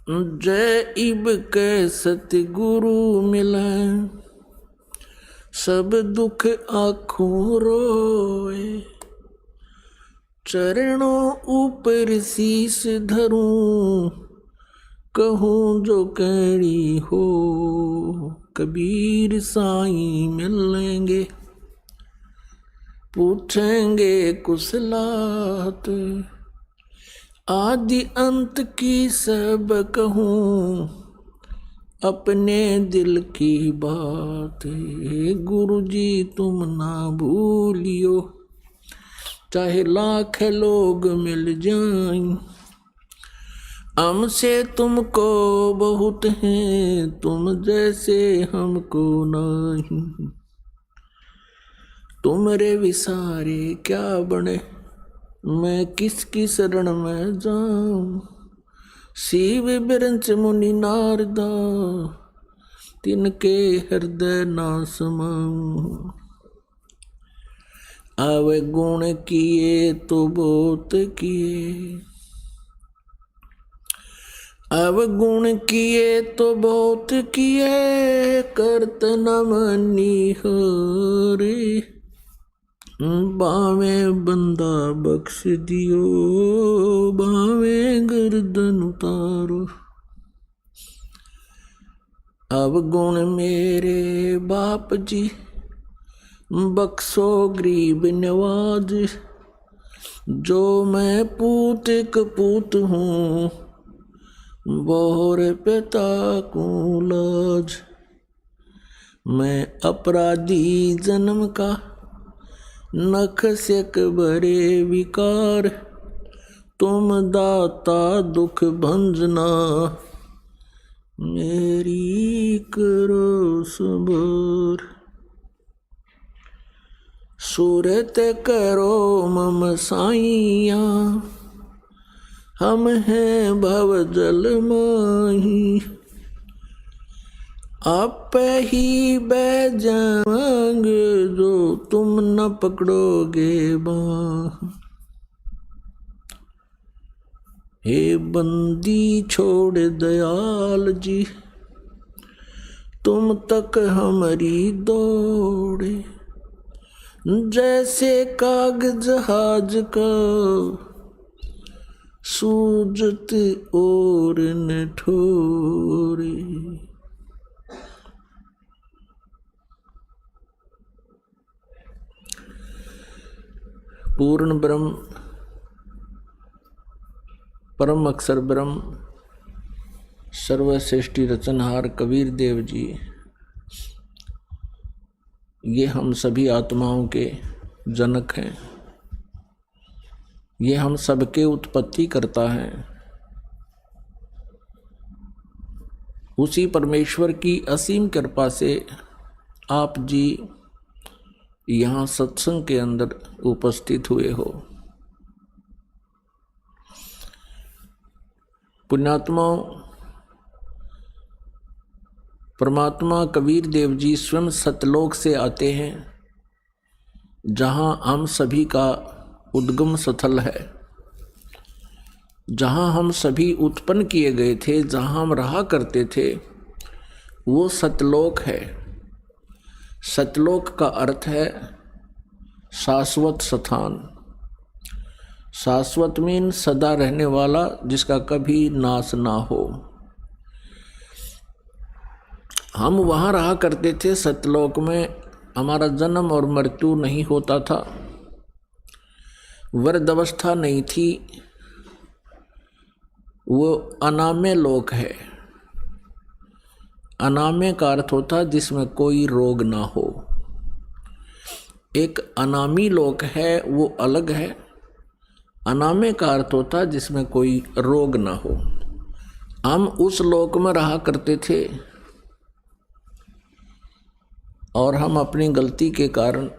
जय इब के सतगुरु मिले, सब दुख आँखों रोए। चरणों ऊपर शीस धरूं, कहूँ जो कैड़ी हो। कबीर साईं मिलेंगे, पूछेंगे कुशलात। आदि अंत की सब कहूँ, अपने दिल की बात। गुरु जी तुम ना भूलियो, चाहे लाख लोग मिल जाएं। हमसे तुमको बहुत हैं, तुम जैसे हमको नहीं। तुमरे विसारे क्या बने, मैं किसकी शरण में जाऊं। शिव बिरंच मुनि नारदा, तिनके हृदय ना समाऊं। आवे गुण किए तो बहुत किए, अब गुण किए तो बहुत किए। करत न मनी हरि, बावे बंदा बख्श दियो। बावे गर्दन उतारो, अब गुण मेरे बाप जी, बख्शो गरीब नवाज। जो मैं पूत कपूत हूँ, बोहर पिता को लाज। मैं अपराधी जन्म का, नख से भरे विकार। तुम दाता दुख भंजना, मेरी करो सबर। सूरत करो मम साइया, हम हैं भव जल माही। आप ही बह जाएंगे, जो तुम न पकड़ोगे बाह। हे बंदी छोड़ दयाल जी, तुम तक हमारी दौड़े। जैसे कागज जहाज का, सूजत और न ठोरे। पूर्ण ब्रह्म, परम अक्षर ब्रह्म, सर्वश्रेष्ठी रचनहार कबीर देव जी, ये हम सभी आत्माओं के जनक हैं। ये हम सबके उत्पत्ति करता है। उसी परमेश्वर की असीम कृपा से आप जी यहाँ सत्संग के अंदर उपस्थित हुए हो। पुण्यात्माओं, परमात्मा कबीर देव जी स्वयं सतलोक से आते हैं, जहाँ हम सभी का उद्गम स्थल है, जहाँ हम सभी उत्पन्न किए गए थे, जहाँ हम रहा करते थे, वो सतलोक है। सतलोक का अर्थ है शाश्वत स्थान। शाश्वत मीन सदा रहने वाला, जिसका कभी नाश ना हो। हम वहाँ रहा करते थे सतलोक में। हमारा जन्म और मृत्यु नहीं होता था, वृद्ध अवस्था नहीं थी। वो अनाम्य लोक है। अनाम्य का अर्थ होता है जिसमें कोई रोग ना हो। एक अनामी लोक है, वो अलग है। अनाम्य का अर्थ होता है जिसमें कोई रोग ना हो। हम उस लोक में रहा करते थे, और हम अपनी गलती के कारण,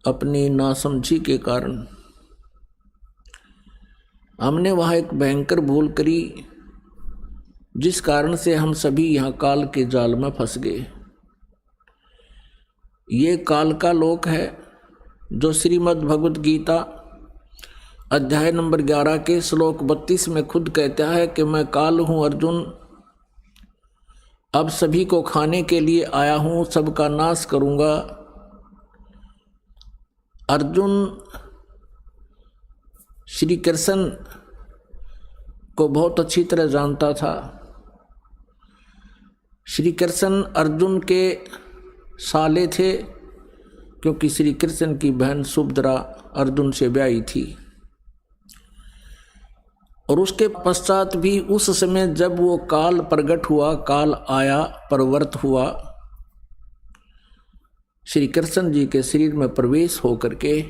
अपनी नासमझी के कारण, हमने वहाँ एक भयंकर भूल करी, जिस कारण से हम सभी यहाँ काल के जाल में फंस गए। ये काल का लोक है, जो श्रीमद् भगवद गीता अध्याय नंबर 11 के श्लोक 32 में खुद कहता है कि मैं काल हूँ अर्जुन, अब सभी को खाने के लिए आया हूं, सबका नाश करूंगा। अर्जुन श्री कृष्ण को बहुत अच्छी तरह जानता था। श्री कृष्ण अर्जुन के साले थे, क्योंकि श्री कृष्ण की बहन सुभद्रा अर्जुन से ब्याही थी। और उसके पश्चात भी उस समय जब वो काल प्रकट हुआ, काल आया, प्रवृत्त हुआ, श्री कृष्ण जी के शरीर में प्रवेश हो करके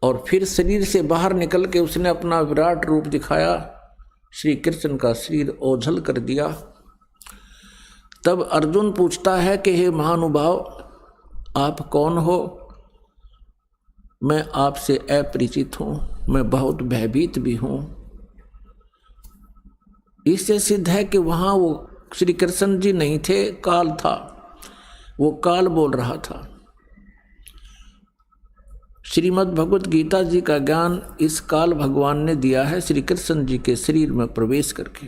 और फिर शरीर से बाहर निकल के उसने अपना विराट रूप दिखाया, श्री कृष्ण का शरीर ओझल कर दिया। तब अर्जुन पूछता है कि हे महानुभाव, आप कौन हो? मैं आपसे अपरिचित हूँ, मैं बहुत भयभीत भी हूँ। इससे सिद्ध है कि वहाँ वो श्री कृष्ण जी नहीं थे, काल था। वो काल बोल रहा था। श्रीमद् भगवत गीता जी का ज्ञान इस काल भगवान ने दिया है श्री कृष्ण जी के शरीर में प्रवेश करके।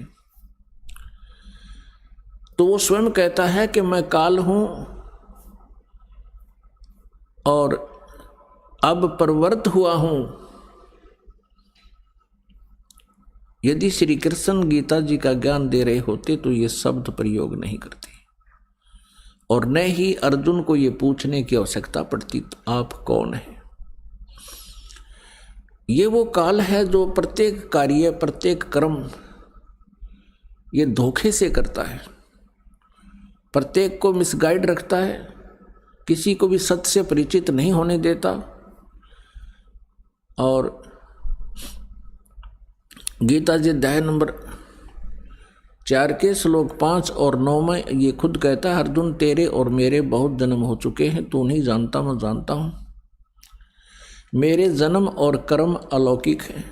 तो वो स्वयं कहता है कि मैं काल हूं और अब प्रवृत्त हुआ हूं। यदि श्री कृष्ण गीता जी का ज्ञान दे रहे होते तो ये शब्द प्रयोग नहीं करते और न ही अर्जुन को ये पूछने की आवश्यकता पड़ती आप कौन है। ये वो काल है जो प्रत्येक कार्य, प्रत्येक कर्म ये धोखे से करता है, प्रत्येक को मिसगाइड रखता है, किसी को भी सत्य से परिचित नहीं होने देता। और गीता जी अध्याय नंबर 4 के श्लोक 5 और 9 में ये खुद कहता है, अर्जुन तेरे और मेरे बहुत जन्म हो चुके हैं, तू नहीं जानता मैं जानता हूं। मेरे जन्म और कर्म अलौकिक हैं।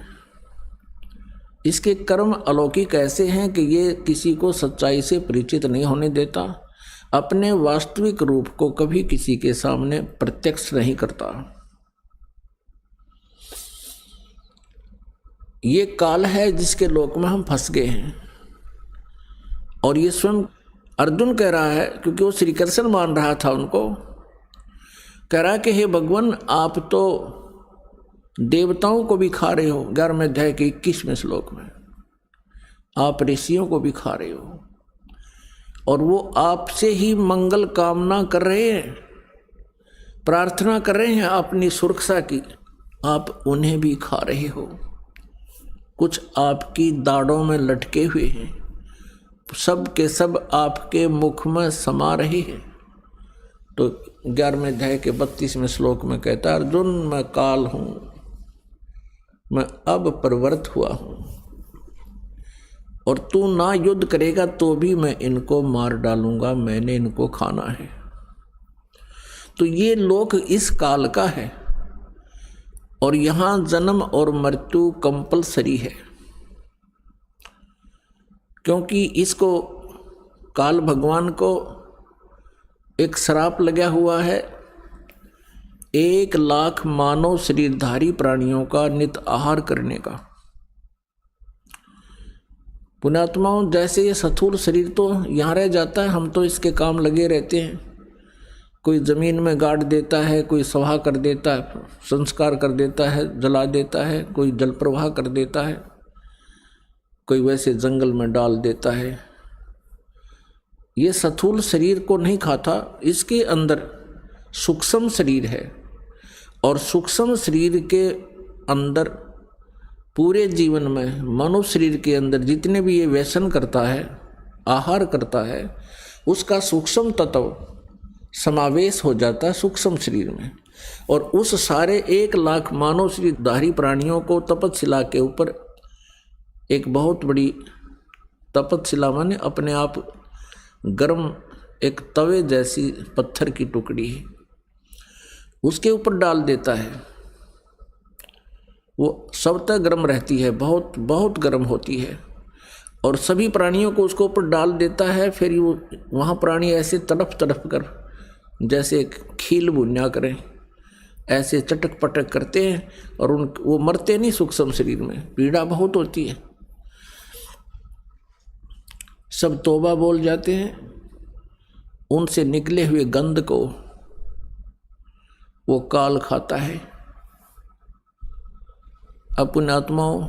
इसके कर्म अलौकिक ऐसे हैं कि ये किसी को सच्चाई से परिचित नहीं होने देता, अपने वास्तविक रूप को कभी किसी के सामने प्रत्यक्ष नहीं करता। ये काल है जिसके लोक में हम फंस गए हैं। और ये स्वयं अर्जुन कह रहा है, क्योंकि वो श्री कृष्ण मान रहा था उनको, कह रहा है कि हे भगवान, आप तो देवताओं को भी खा रहे हो। 11वें अध्याय के 21वें श्लोक में आप ऋषियों को भी खा रहे हो और वो आपसे ही मंगल कामना कर रहे हैं, प्रार्थना कर रहे हैं अपनी सुरक्षा की, आप उन्हें भी खा रहे हो। कुछ आपकी दाढ़ों में लटके हुए हैं, सब के सब आपके मुख में समा रहे हैं। तो 11वें अध्याय के 32वें श्लोक में कहता है, अर्जुन मैं काल हूं, मैं अब प्रवृत्त हुआ हूं और तू ना युद्ध करेगा तो भी मैं इनको मार डालूंगा, मैंने इनको खाना है। तो ये लोक इस काल का है और यहां जन्म और मृत्यु कंपलसरी है, क्योंकि इसको काल भगवान को एक श्राप लगा हुआ है 1 लाख मानव शरीरधारी प्राणियों का नित आहार करने का। पुण्यात्माओं, जैसे ये स्थूल शरीर तो यहाँ रह जाता है, हम तो इसके काम लगे रहते हैं। कोई जमीन में गाड़ देता है, कोई सभा कर देता है, संस्कार कर देता है, जला देता है, कोई जल प्रवाह कर देता है, कोई वैसे जंगल में डाल देता है। ये स्थूल शरीर को नहीं खाता, इसके अंदर सूक्ष्म शरीर है और सूक्ष्म शरीर के अंदर पूरे जीवन में मनुष्य शरीर के अंदर जितने भी ये व्यसन करता है, आहार करता है, उसका सूक्ष्म तत्व समावेश हो जाता है सूक्ष्म शरीर में। और उस सारे 1 लाख मानव शरीरधारी प्राणियों को तपतशिला के ऊपर एक बहुत बड़ी तपतशिला माने अपने आप गर्म एक तवे जैसी पत्थर की टुकड़ी है, उसके ऊपर डाल देता है। वो सब तक गर्म रहती है, बहुत बहुत गर्म होती है और सभी प्राणियों को उसके ऊपर डाल देता है। फिर वो वहाँ प्राणी ऐसे तड़प तड़प कर जैसे खील बुनिया करें, ऐसे चटक पटक करते हैं और वो मरते नहीं। सूक्ष्म शरीर में पीड़ा बहुत होती है, सब तौबा बोल जाते हैं उनसे निकले हुए गंध को वो काल खाता है। अब पुण्यात्माओं,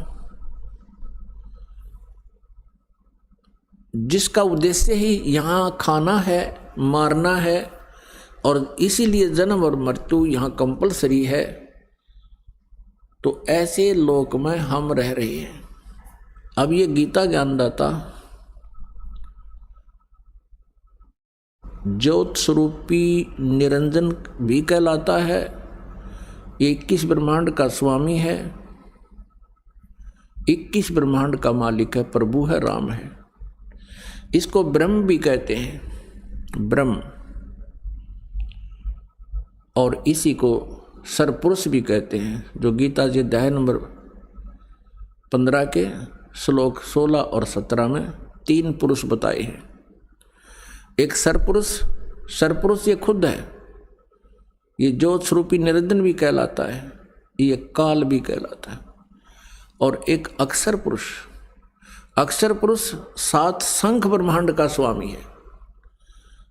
जिसका उद्देश्य ही यहाँ खाना है, मारना है, और इसीलिए जन्म और मृत्यु यहाँ कंपलसरी है, तो ऐसे लोक में हम रह रहे हैं। अब ये गीता ज्ञानदाता ज्योत स्वरूपी निरंजन भी कहलाता है, 21 ब्रह्मांड का स्वामी है, 21 ब्रह्मांड का मालिक है, प्रभु है, राम है। इसको ब्रह्म भी कहते हैं, ब्रह्म, और इसी को सरपुरुष भी कहते हैं, जो गीता जी अध्याय नंबर 15 के श्लोक 16 और 17 में 3 पुरुष बताए हैं। एक सरपुरुष, सरपुरुष ये खुद है, ये ज्योत स्वरूपी निरंजन भी कहलाता है, ये काल भी कहलाता है। और एक अक्षर पुरुष, अक्षर पुरुष 7 शंख ब्रह्मांड का स्वामी है,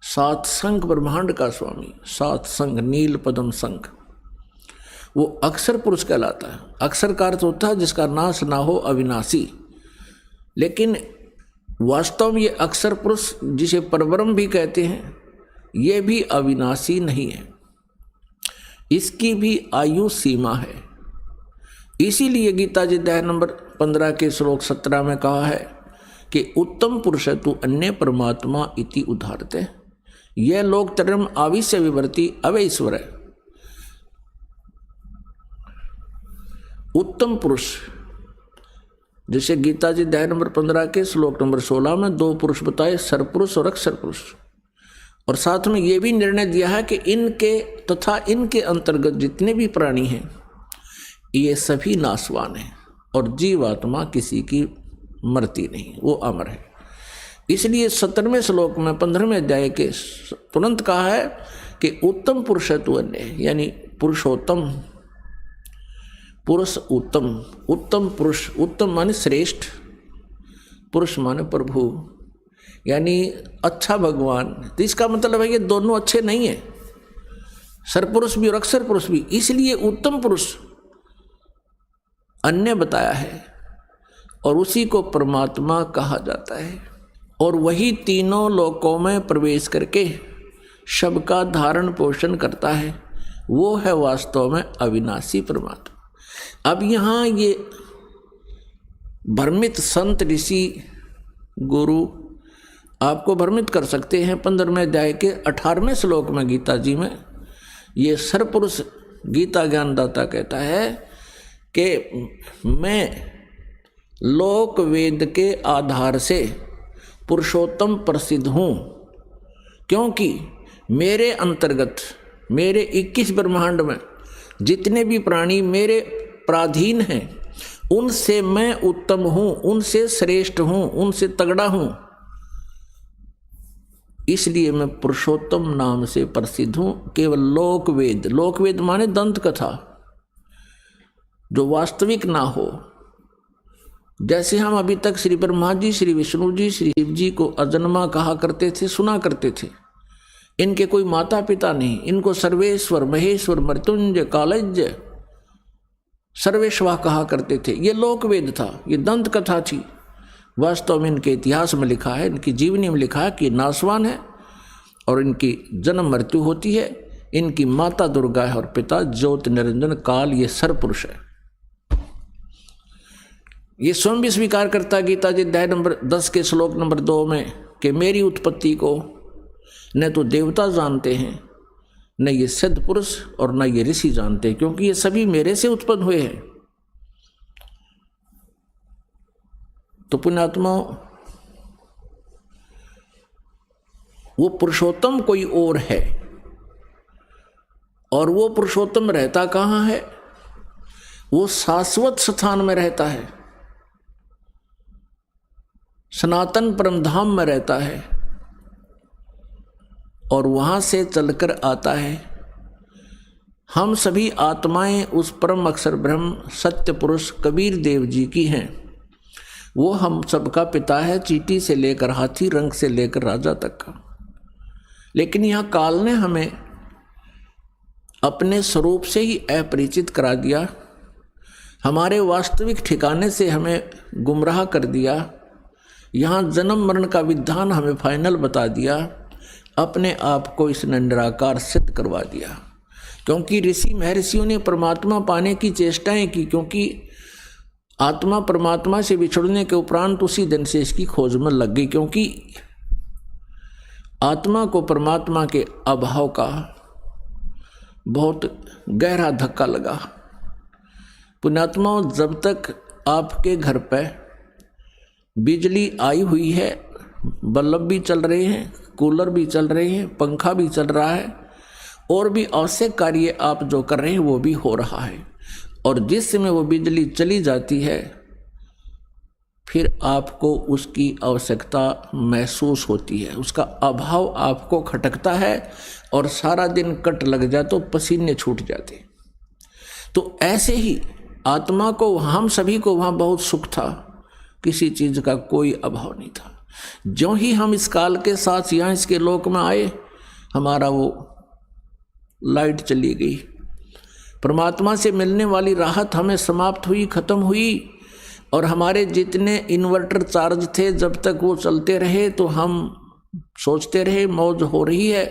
7 शंख ब्रह्मांड का स्वामी, 7 शंख, नील पद्म शंख, वो अक्षर पुरुष कहलाता है। अक्षर का अर्थ होता है जिसका नाश ना हो, अविनाशी। लेकिन वास्तव में ये अक्षर पुरुष, जिसे परब्रह्म भी कहते हैं, ये भी अविनाशी नहीं है, इसकी भी आयु सीमा है। इसीलिए गीता जी अध्याय नंबर 15 के श्लोक 17 में कहा है कि उत्तम पुरुष तु अन्य परमात्मा इति उदाहरते, यह लोक तरम आविश्य विवर्ती अवैश्वर है। उत्तम पुरुष, जैसे गीता जी अध्याय नंबर 15 के श्लोक नंबर 16 में 2 पुरुष बताए, सरपुरुष और अक्षर पुरुष, और साथ में ये भी निर्णय दिया है कि इनके तथा इनके अंतर्गत जितने भी प्राणी हैं ये सभी नाशवान हैं, और जीवात्मा किसी की मरती नहीं, वो अमर है। इसलिए 17वें श्लोक में 15वें अध्याय के तुरंत कहा है कि उत्तम पुरुष तु अन्य, यानी पुरुषोत्तम पुरुष, उत्तम, उत्तम पुरुष, उत्तम माने श्रेष्ठ, पुरुष माने प्रभु, यानी अच्छा भगवान। तो इसका मतलब है कि दोनों अच्छे नहीं है, सरपुरुष भी और अक्षर पुरुष भी। इसलिए उत्तम पुरुष अन्य बताया है, और उसी को परमात्मा कहा जाता है, और वही तीनों लोकों में प्रवेश करके सबका धारण पोषण करता है, वो है वास्तव में अविनाशी परमात्मा। अब यहाँ ये भ्रमित संत, ऋषि, गुरु आपको भ्रमित कर सकते हैं। 15वें अध्याय के 18वें श्लोक में गीता जी में ये सरपुरुष गीता ज्ञानदाता कहता है कि मैं लोक वेद के आधार से पुरुषोत्तम प्रसिद्ध हूँ, क्योंकि मेरे अंतर्गत, मेरे 21 ब्रह्मांड में जितने भी प्राणी मेरे पराधीन हैं, उनसे मैं उत्तम हूँ, उनसे श्रेष्ठ हूँ, उनसे तगड़ा हूँ। इसलिए मैं पुरुषोत्तम नाम से प्रसिद्ध हूँ। केवल लोकवेद, लोकवेद माने दंत कथा, जो वास्तविक ना हो। जैसे हम अभी तक श्री ब्रह्मा जी, श्री विष्णु जी, श्री शिव जी को अजन्मा कहा करते थे, सुना करते थे। इनके कोई माता पिता नहीं, इनको सर्वेश्वर, महेश्वर, मृत्युंजय, कालज्य, सर्वेश्वर कहा करते थे। ये लोकवेद था, ये दंत कथा थी। वास्तव में इनके इतिहास में लिखा है, इनकी जीवनी में लिखा है कि नाशवान है और इनकी जन्म मृत्यु होती है। इनकी माता दुर्गा है और पिता ज्योत निरंजन काल, ये सरपुरुष है। ये स्वयं भी स्वीकार करता है गीता जी अध्याय नंबर 10 के श्लोक नंबर 2 में कि मेरी उत्पत्ति को न तो देवता जानते हैं, न ये सिद्ध पुरुष और न ये ऋषि जानते हैं, क्योंकि ये सभी मेरे से उत्पन्न हुए हैं। तो पुण्यात्मा, वो पुरुषोत्तम कोई और है, और वो पुरुषोत्तम रहता कहाँ है? वो शाश्वत स्थान में रहता है, सनातन परमधाम में रहता है, और वहाँ से चलकर आता है। हम सभी आत्माएं उस परम अक्षर ब्रह्म सत्य पुरुष कबीर देव जी की हैं। वो हम सबका पिता है, चींटी से लेकर हाथी, रंग से लेकर राजा तक का। लेकिन यह काल ने हमें अपने स्वरूप से ही अपरिचित करा दिया, हमारे वास्तविक ठिकाने से हमें गुमराह कर दिया। यहाँ जन्म मरण का विधान हमें फाइनल बता दिया, अपने आप को इसने निराकार सिद्ध करवा दिया। क्योंकि ऋषि महर्षियों ने परमात्मा पाने की चेष्टाएं की, क्योंकि आत्मा परमात्मा से बिछड़ने के उपरांत उसी दिन से इसकी खोज में लग गई, क्योंकि आत्मा को परमात्मा के अभाव का बहुत गहरा धक्का लगा। पुण्यात्माओं, जब तक आपके घर पर बिजली आई हुई है, बल्ब भी चल रहे हैं, कूलर भी चल रहे हैं, पंखा भी चल रहा है, और भी आवश्यक कार्य आप जो कर रहे हैं वो भी हो रहा है, और जिस समय वो बिजली चली जाती है फिर आपको उसकी आवश्यकता महसूस होती है, उसका अभाव आपको खटकता है, और सारा दिन कट लग जाए तो पसीने छूट जाते। तो ऐसे ही आत्मा को, हम सभी को वहाँ बहुत सुख था, किसी चीज़ का कोई अभाव नहीं था। ज्यों ही हम इस काल के साथ यहाँ इसके लोक में आए, हमारा वो लाइट चली गई, परमात्मा से मिलने वाली राहत हमें समाप्त हुई, खत्म हुई। और हमारे जितने इन्वर्टर चार्ज थे, जब तक वो चलते रहे तो हम सोचते रहे मौज हो रही है,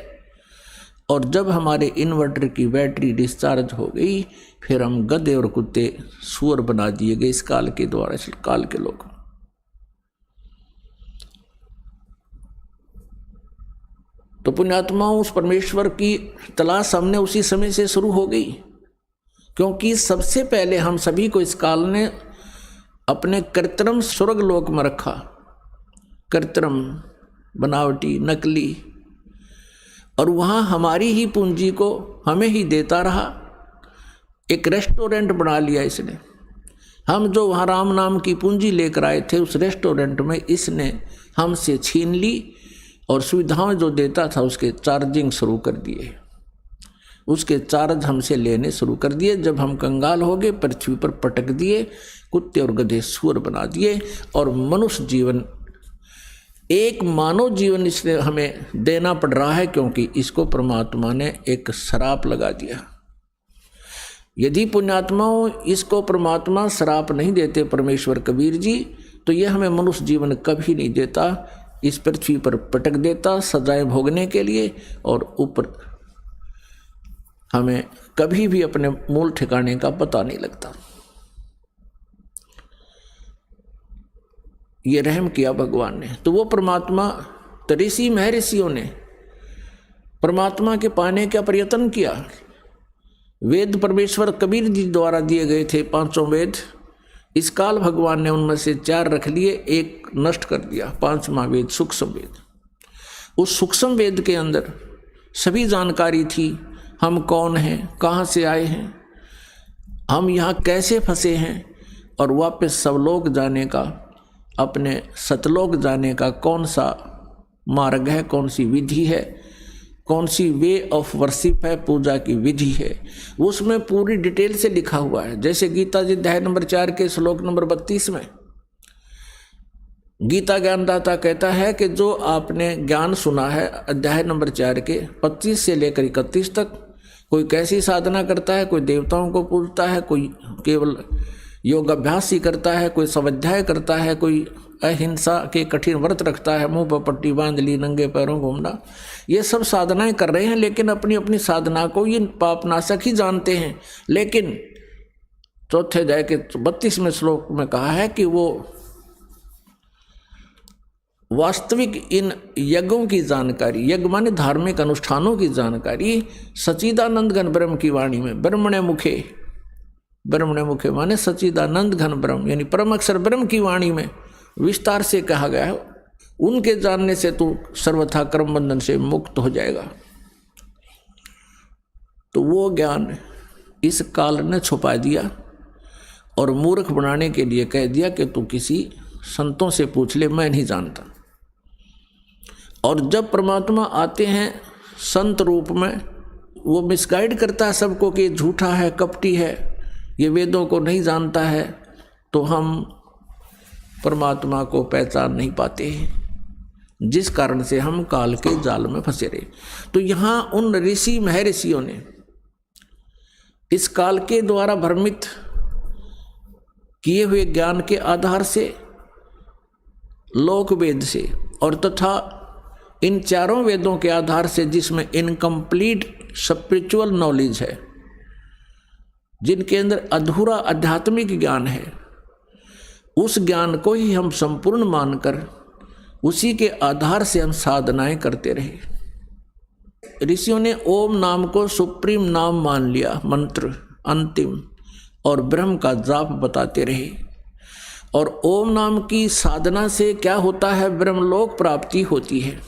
और जब हमारे इन्वर्टर की बैटरी डिस्चार्ज हो गई, फिर हम गधे और कुत्ते सुअर बना दिए गए इस काल के द्वारा, इस काल के लोग। तो पुण्यात्माओं, उस परमेश्वर की तलाश हमने उसी समय से शुरू हो गई, क्योंकि सबसे पहले हम सभी को इस काल ने अपने कृत्रिम स्वर्ग लोक में रखा। कृत्रिम, बनावटी, नकली, और वहाँ हमारी ही पूंजी को हमें ही देता रहा। एक रेस्टोरेंट बना लिया इसने। हम जो वहाँ राम नाम की पूंजी लेकर आए थे, उस रेस्टोरेंट में इसने हमसे छीन ली, और सुविधाएं जो देता था उसके चार्जिंग शुरू कर दिए, उसके चार्ज हमसे लेने शुरू कर दिए। जब हम कंगाल हो गए, पृथ्वी पर पटक दिए, कुत्ते और गधे सुअर बना दिए, और मनुष्य जीवन, एक मानव जीवन इसने हमें देना पड़ रहा है, क्योंकि इसको परमात्मा ने एक श्राप लगा दिया। यदि पुण्यात्माओं इसको परमात्मा श्राप नहीं देते, परमेश्वर कबीर जी, तो ये हमें मनुष्य जीवन कभी नहीं देता, इस पृथ्वी पर पटक देता सजाएं भोगने के लिए, और ऊपर हमें कभी भी अपने मूल ठिकाने का पता नहीं लगता। ये रहम किया भगवान ने। तो वो परमात्मा, ऋषि महर्षियों ने परमात्मा के पाने का प्रयत्न किया। वेद परमेश्वर कबीर जी द्वारा दिए गए थे, 5 वेद। इस काल भगवान ने उनमें से 4 रख लिए, एक नष्ट कर दिया, 5वां वेद सूक्ष्म वेद। उस सूक्ष्म वेद के अंदर सभी जानकारी थी, हम कौन हैं, कहाँ से आए हैं, हम यहाँ कैसे फंसे हैं, और वापस सवलोक जाने का, अपने सतलोक जाने का कौन सा मार्ग है, कौन सी विधि है, कौन सी वे ऑफ वर्शिप है, पूजा की विधि है, उसमें पूरी डिटेल से लिखा हुआ है। जैसे गीता जी अध्याय नंबर 4 के श्लोक नंबर 32 में गीता ज्ञानदाता कहता है कि जो आपने ज्ञान सुना है अध्याय नंबर 4 के 25 से लेकर 31 तक, कोई कैसी साधना करता है, कोई देवताओं को पूजता है, कोई केवल योग अभ्यास ही करता है, कोई स्वाध्याय करता है, कोई अहिंसा के कठिन व्रत रखता है, मुंह पर पट्टी बांध ली, नंगे पैरों घूमना, ये सब साधनाएं कर रहे हैं, लेकिन अपनी अपनी साधना को ये पापनाशक ही जानते हैं। लेकिन चौथे अध्याय के 32वें श्लोक में कहा है कि वो वास्तविक इन यज्ञों की जानकारी, यज्ञ माने धार्मिक अनुष्ठानों की जानकारी सच्चिदानंद घन ब्रह्म की वाणी में, ब्रह्मणे मुखे, ब्रह्मणे मुखे माने सच्चिदानंद घन ब्रह्म यानी परम अक्षर ब्रह्म की वाणी में विस्तार से कहा गया है। उनके जानने से तू सर्वथा कर्म बंधन से मुक्त हो जाएगा। तो वो ज्ञान इस काल ने छुपा दिया और मूर्ख बनाने के लिए कह दिया कि तू किसी संतों से पूछ ले, मैं नहीं जानता। और जब परमात्मा आते हैं संत रूप में, वो मिसगाइड करता है सबको कि झूठा है, कपटी है, ये वेदों को नहीं जानता है, तो हम परमात्मा को पहचान नहीं पाते हैं। जिस कारण से हम काल के जाल में फंसे रहे। तो यहाँ उन ऋषि महर्षियों ने इस काल के द्वारा भ्रमित किए हुए ज्ञान के आधार से, लोक वेद से और तथा इन चारों वेदों के आधार से, जिसमें इनकम्प्लीट स्पिरिचुअल नॉलेज है, जिनके अंदर अधूरा आध्यात्मिक ज्ञान है, उस ज्ञान को ही हम संपूर्ण मानकर उसी के आधार से हम साधनाएं करते रहे। ऋषियों ने ओम नाम को सुप्रीम नाम मान लिया, मंत्र अंतिम, और ब्रह्म का जाप बताते रहे। और ओम नाम की साधना से क्या होता है? ब्रह्मलोक प्राप्ति होती है।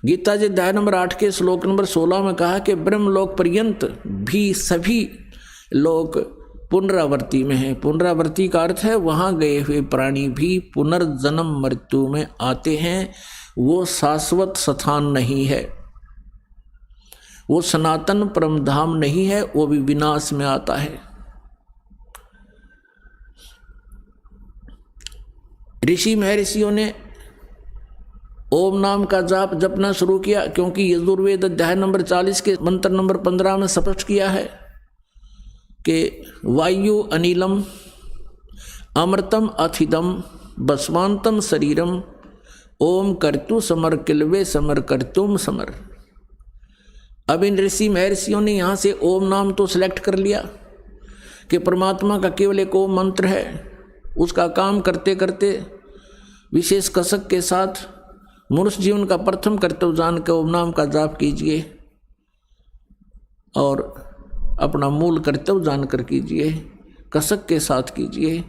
गीता जी अध्याय नंबर 8 के श्लोक नंबर 16 में कहा कि ब्रह्मलोक पर्यंत भी सभी लोग पुनरावृत्ति में है। पुनरावृत्ति का अर्थ है वहां गए हुए प्राणी भी पुनर्जन्म मृत्यु में आते हैं। वो शाश्वत स्थान नहीं है, वो सनातन परमधाम नहीं है, वो भी विनाश में आता है। ऋषि महर्षियों ने ओम नाम का जाप जपना शुरू किया, क्योंकि यजुर्वेद अध्याय नंबर 40 के मंत्र नंबर 15 में स्पष्ट किया है कि वायु अनिलम अमृतम अथिदम बसवांतम शरीरम ओम कर्तु समर किलवे समर कर्तुम समर। अब इन ऋषि महर्षियों ने यहाँ से ओम नाम तो सिलेक्ट कर लिया कि परमात्मा का केवल एक ओम मंत्र है। उसका काम करते करते विशेष कसक के साथ मनुष्य जीवन का प्रथम कर्तव्य जान के ओम नाम का जाप कीजिए और अपना मूल कर्तव्य जानकर कीजिए, कसक के साथ कीजिए।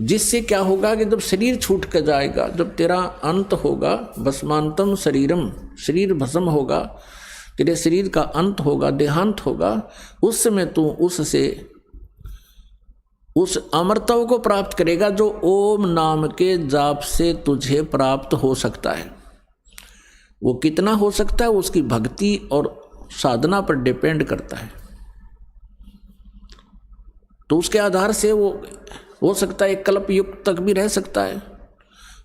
जिससे क्या होगा कि जब शरीर छूट कर जाएगा, जब तेरा अंत होगा, भस्मांतम शरीरम, शरीर भस्म होगा, तेरे शरीर का अंत होगा, देहांत होगा, उस समय तू उससे उस अमरत्व को प्राप्त करेगा जो ओम नाम के जाप से तुझे प्राप्त हो सकता है। वो कितना हो सकता है उसकी भक्ति और साधना पर डिपेंड करता है। तो उसके आधार से वो हो सकता है एक कल्प युग तक भी रह सकता है,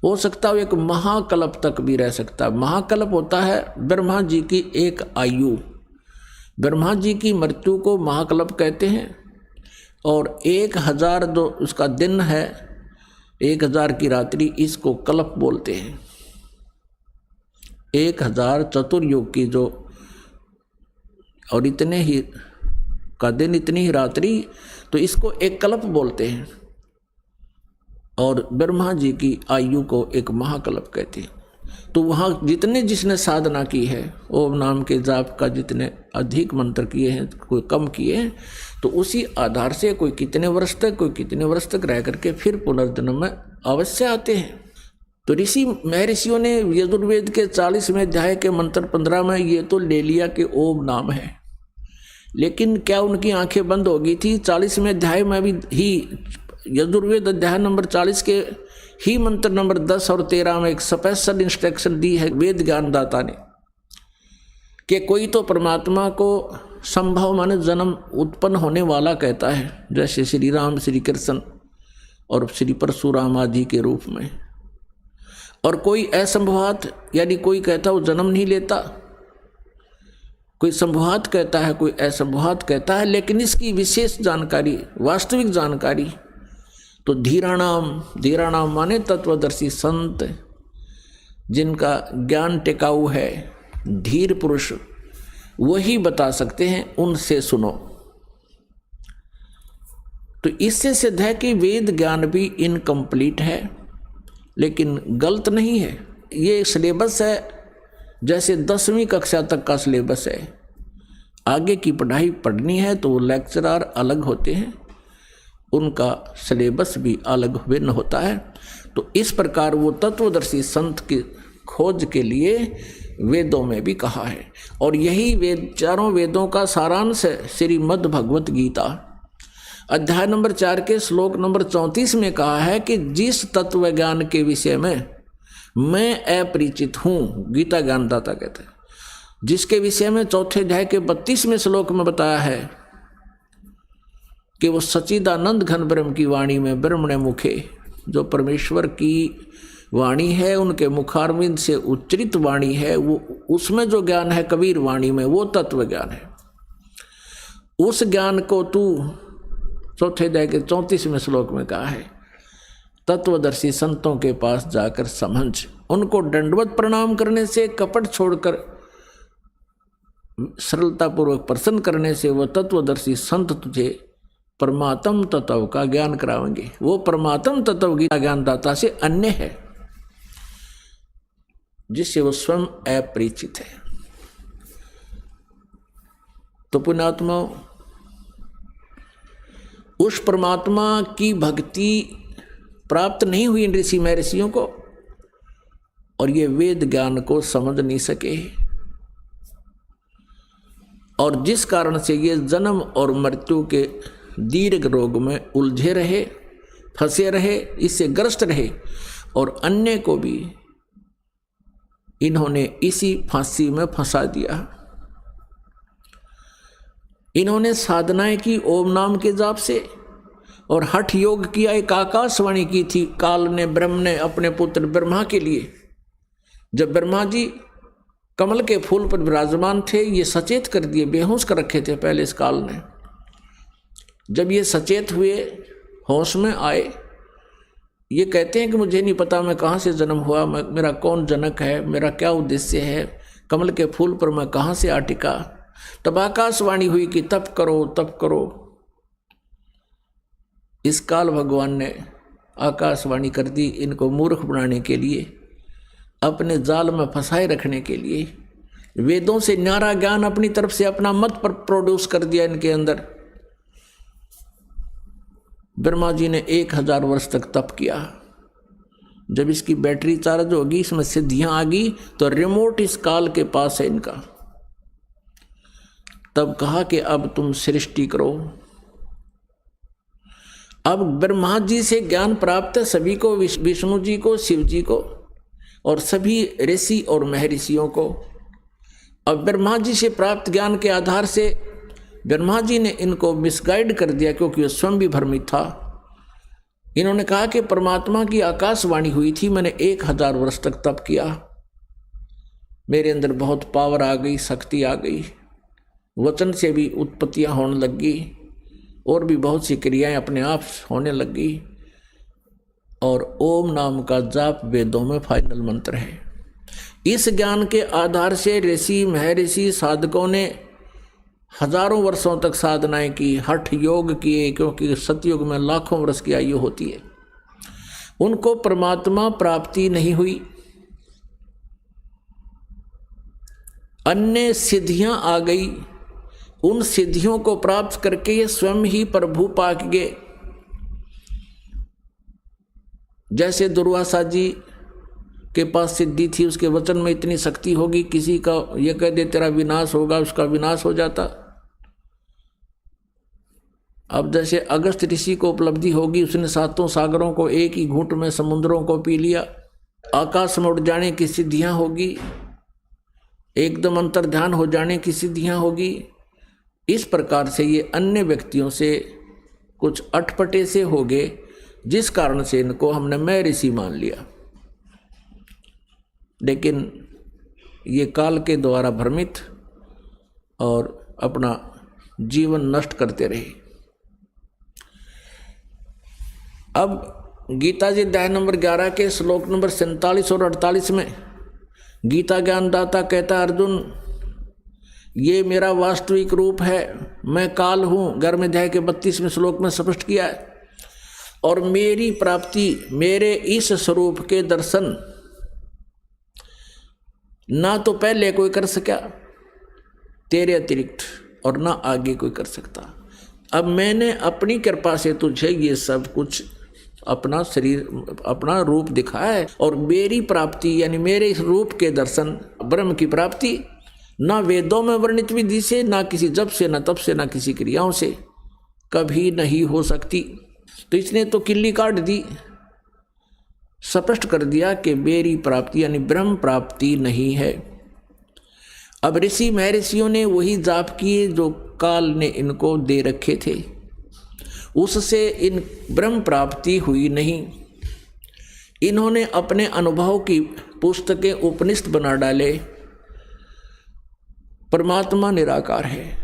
हो सकता है एक महाकल्प तक भी रह सकता है। महाकल्प होता है ब्रह्मा जी की एक आयु। ब्रह्मा जी की मृत्यु को महाकल्प कहते हैं। और 1000 जो उसका दिन है, 1000 की रात्रि, इसको कल्प बोलते हैं। 1000 चतुर्युग की जो, और इतने ही का दिन, इतनी ही रात्रि, तो इसको एक कल्प बोलते हैं। और ब्रह्मा जी की आयु को एक महाकल्प कहते हैं। तो वहाँ जितने जिसने साधना की है, ओम नाम के जाप का जितने अधिक मंत्र किए हैं, कोई कम किए हैं, तो उसी आधार से कोई कितने वर्ष तक, कोई कितने वर्ष तक रह करके फिर पुनर्जन्म में अवश्य आते हैं। तो ऋषि महर्षियों ने यजुर्वेद के 40वें अध्याय के मंत्र 15 में ये तो ले लिया कि ओम नाम है, लेकिन क्या उनकी आंखें बंद हो गई थी? 40वें अध्याय में भी ही यजुर्वेद अध्याय नंबर 40 के ही मंत्र नंबर 10 और 13 में एक स्पेशल इंस्ट्रक्शन दी है वेद ज्ञानदाता ने कि कोई तो परमात्मा को संभव माने जन्म उत्पन्न होने वाला कहता है, जैसे श्री राम, श्री कृष्ण और श्री परशुराम आदि के रूप में। और कोई असंभवात, यानी कोई कहता वो जन्म नहीं लेता, कोई संभवात कहता है, कोई असंभवात कहता है। लेकिन इसकी विशेष जानकारी, वास्तविक जानकारी तो धीराणाम माने तत्वदर्शी संत, जिनका ज्ञान टिकाऊ है, धीर पुरुष, वही बता सकते हैं, उनसे सुनो। तो इससे सिद्ध है कि वेद ज्ञान भी इनकम्प्लीट है, लेकिन गलत नहीं है। ये सिलेबस है जैसे 10वीं कक्षा तक का सिलेबस है। आगे की पढ़ाई पढ़नी है तो लेक्चरर अलग होते हैं, उनका सिलेबस भी अलग भिन्न होता है। तो इस प्रकार वो तत्वदर्शी संत की खोज के लिए वेदों में भी कहा है। और यही वेद, चारों वेदों का सारांश है श्रीमद् भगवत गीता अध्याय नंबर 4 के श्लोक नंबर 34 में कहा है कि जिस तत्व ज्ञान के विषय में मैं अपरिचित हूँ, गीता ज्ञानदाता कहते हैं, जिसके विषय में 4 अध्याय के 32वें श्लोक में बताया है कि वो सच्चिदानंद घन ब्रह्म की वाणी में ब्रह्मणे मुखे, जो परमेश्वर की वाणी है, उनके मुखारविंद से उच्चरित वाणी है, वो उसमें जो ज्ञान है कबीर वाणी में वो तत्व ज्ञान है। उस ज्ञान को तू चौथे अध्याय के 34वें श्लोक में कहा है, तत्वदर्शी संतों के पास जाकर समझ, उनको दंडवत प्रणाम करने से, कपट छोड़कर सरलतापूर्वक प्रसन्न करने से वह तत्वदर्शी संत तुझे परमात्म तत्व का ज्ञान कराएंगे। वो परमात्म तत्व की ज्ञानदाता से अन्य है, जिससे वो स्वयं अपरिचित है। तो पुण्यात्मा, उस परमात्मा की भक्ति प्राप्त नहीं हुई इन ऋषि महर्षियों को, और ये वेद ज्ञान को समझ नहीं सके, और जिस कारण से ये जन्म और मृत्यु के दीर्घ रोग में उलझे रहे, फंसे रहे, इससे ग्रस्त रहे, और अन्य को भी इन्होंने इसी फांसी में फंसा दिया। इन्होंने साधनाएं की ओम नाम के जाप से, और हठ योग किया। एक आकाशवाणी की थी काल ने, ब्रह्म ने अपने पुत्र ब्रह्मा के लिए, जब ब्रह्मा जी कमल के फूल पर विराजमान थे, ये सचेत कर दिए, बेहोश कर रखे थे पहले इस काल ने। जब ये सचेत हुए, होश में आए, ये कहते हैं कि मुझे नहीं पता मैं कहाँ से जन्म हुआ, मेरा कौन जनक है, मेरा क्या उद्देश्य है, कमल के फूल पर मैं कहाँ से आ टिका। तब आकाशवाणी हुई कि तप करो, तप करो। इस काल भगवान ने आकाशवाणी कर दी, इनको मूर्ख बनाने के लिए, अपने जाल में फंसाए रखने के लिए। वेदों से न्यारा ज्ञान अपनी तरफ से अपना मत पर प्रोड्यूस कर दिया इनके अंदर। ब्रह्मा जी ने 1000 वर्ष तक तप किया। जब इसकी बैटरी चार्ज होगी, इसमें सिद्धियां आ गई, तो रिमोट इस काल के पास है इनका। तब कहा कि अब तुम सृष्टि करो। अब ब्रह्मा जी से ज्ञान प्राप्त है सभी को, विष्णु जी को, शिव जी को, और सभी ऋषि और महर्षियों को। अब ब्रह्मा जी से प्राप्त ज्ञान के आधार से ब्रह्मा जी ने इनको मिसगाइड कर दिया, क्योंकि वो स्वयं भी भ्रमित था। इन्होंने कहा कि परमात्मा की आकाशवाणी हुई थी, मैंने 1000 वर्ष तक तप किया, मेरे अंदर बहुत पावर आ गई, शक्ति आ गई, वचन से भी उत्पत्तियां होने लगी, और भी बहुत सी क्रियाएं अपने आप होने लगी, और ओम नाम का जाप वेदों में फाइनल मंत्र है। इस ज्ञान के आधार से ऋषि महर्षि साधकों ने हजारों वर्षों तक साधनाएं की, हठ योग किए, क्योंकि सतयुग में लाखों वर्ष की आयु होती है। उनको परमात्मा प्राप्ति नहीं हुई। अन्य सिद्धियां आ गई, उन सिद्धियों को प्राप्त करके ये स्वयं ही प्रभु पाक गए। जैसे दुर्वासा जी के पास सिद्धि थी, उसके वचन में इतनी शक्ति होगी, किसी का ये कह दे तेरा विनाश होगा, उसका विनाश हो जाता। अब जैसे अगस्त ऋषि को उपलब्धि होगी, उसने 7 सागरों को एक ही घूंट में, समुद्रों को पी लिया। आकाश में उड़ जाने की सिद्धियां होगी, एकदम अंतर ध्यान हो जाने की सिद्धियां होगी। इस प्रकार से ये अन्य व्यक्तियों से कुछ अटपटे से हो गए, जिस कारण से इनको हमने मैं ऋषि मान लिया। लेकिन ये काल के द्वारा भ्रमित और अपना जीवन नष्ट करते रहे। अब गीता जी अध्याय नंबर 11 के श्लोक नंबर 47 और 48 में गीता ज्ञानदाता कहता है, अर्जुन ये मेरा वास्तविक रूप है, मैं काल हूँ। 11वें अध्याय के 32वें श्लोक में स्पष्ट किया है। और मेरी प्राप्ति, मेरे इस स्वरूप के दर्शन ना तो पहले कोई कर सका तेरे अतिरिक्त, और ना आगे कोई कर सकता। अब मैंने अपनी कृपा से तुझे ये सब कुछ अपना शरीर, अपना रूप दिखाया है। और मेरी प्राप्ति यानी मेरे इस रूप के दर्शन, ब्रह्म की प्राप्ति ना वेदों में वर्णित विधि से, ना किसी जप से, ना तप से, ना किसी क्रियाओं से कभी नहीं हो सकती। तो इसने तो किल्ली काट दी, स्पष्ट कर दिया कि मेरी प्राप्ति यानी ब्रह्म प्राप्ति नहीं है। अब ऋषि महर्षियों ने वही जाप किए जो काल ने इनको दे रखे थे, उससे इन ब्रह्म प्राप्ति हुई नहीं। इन्होंने अपने अनुभव की पुस्तकें उपनिषद बना डाले। परमात्मा निराकार है,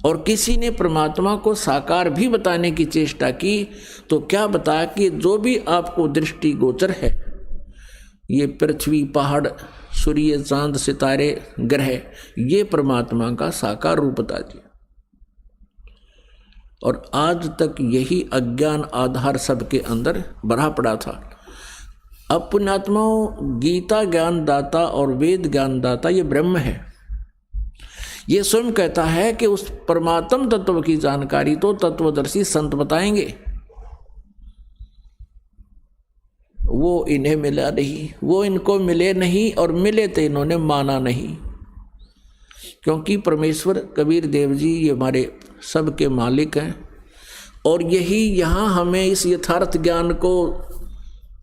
और किसी ने परमात्मा को साकार भी बताने की चेष्टा की तो क्या बताया कि जो भी आपको दृष्टि गोचर है, ये पृथ्वी, पहाड़, सूर्य, चांद, सितारे, ग्रह, ये परमात्मा का साकार रूप बता दिया। और आज तक यही अज्ञान आधार सबके अंदर भरा पड़ा था। अब पुण्यात्माओं, गीता ज्ञान दाता और वेद ज्ञान दाता ये ब्रह्म है। ये स्वयं कहता है कि उस परमात्म तत्व की जानकारी तो तत्वदर्शी संत बताएंगे, वो इन्हें मिला नहीं, वो इनको मिले नहीं, और मिले तो इन्होंने माना नहीं। क्योंकि परमेश्वर कबीर देव जी ये हमारे सबके मालिक हैं, और यही यहाँ हमें इस यथार्थ ज्ञान को,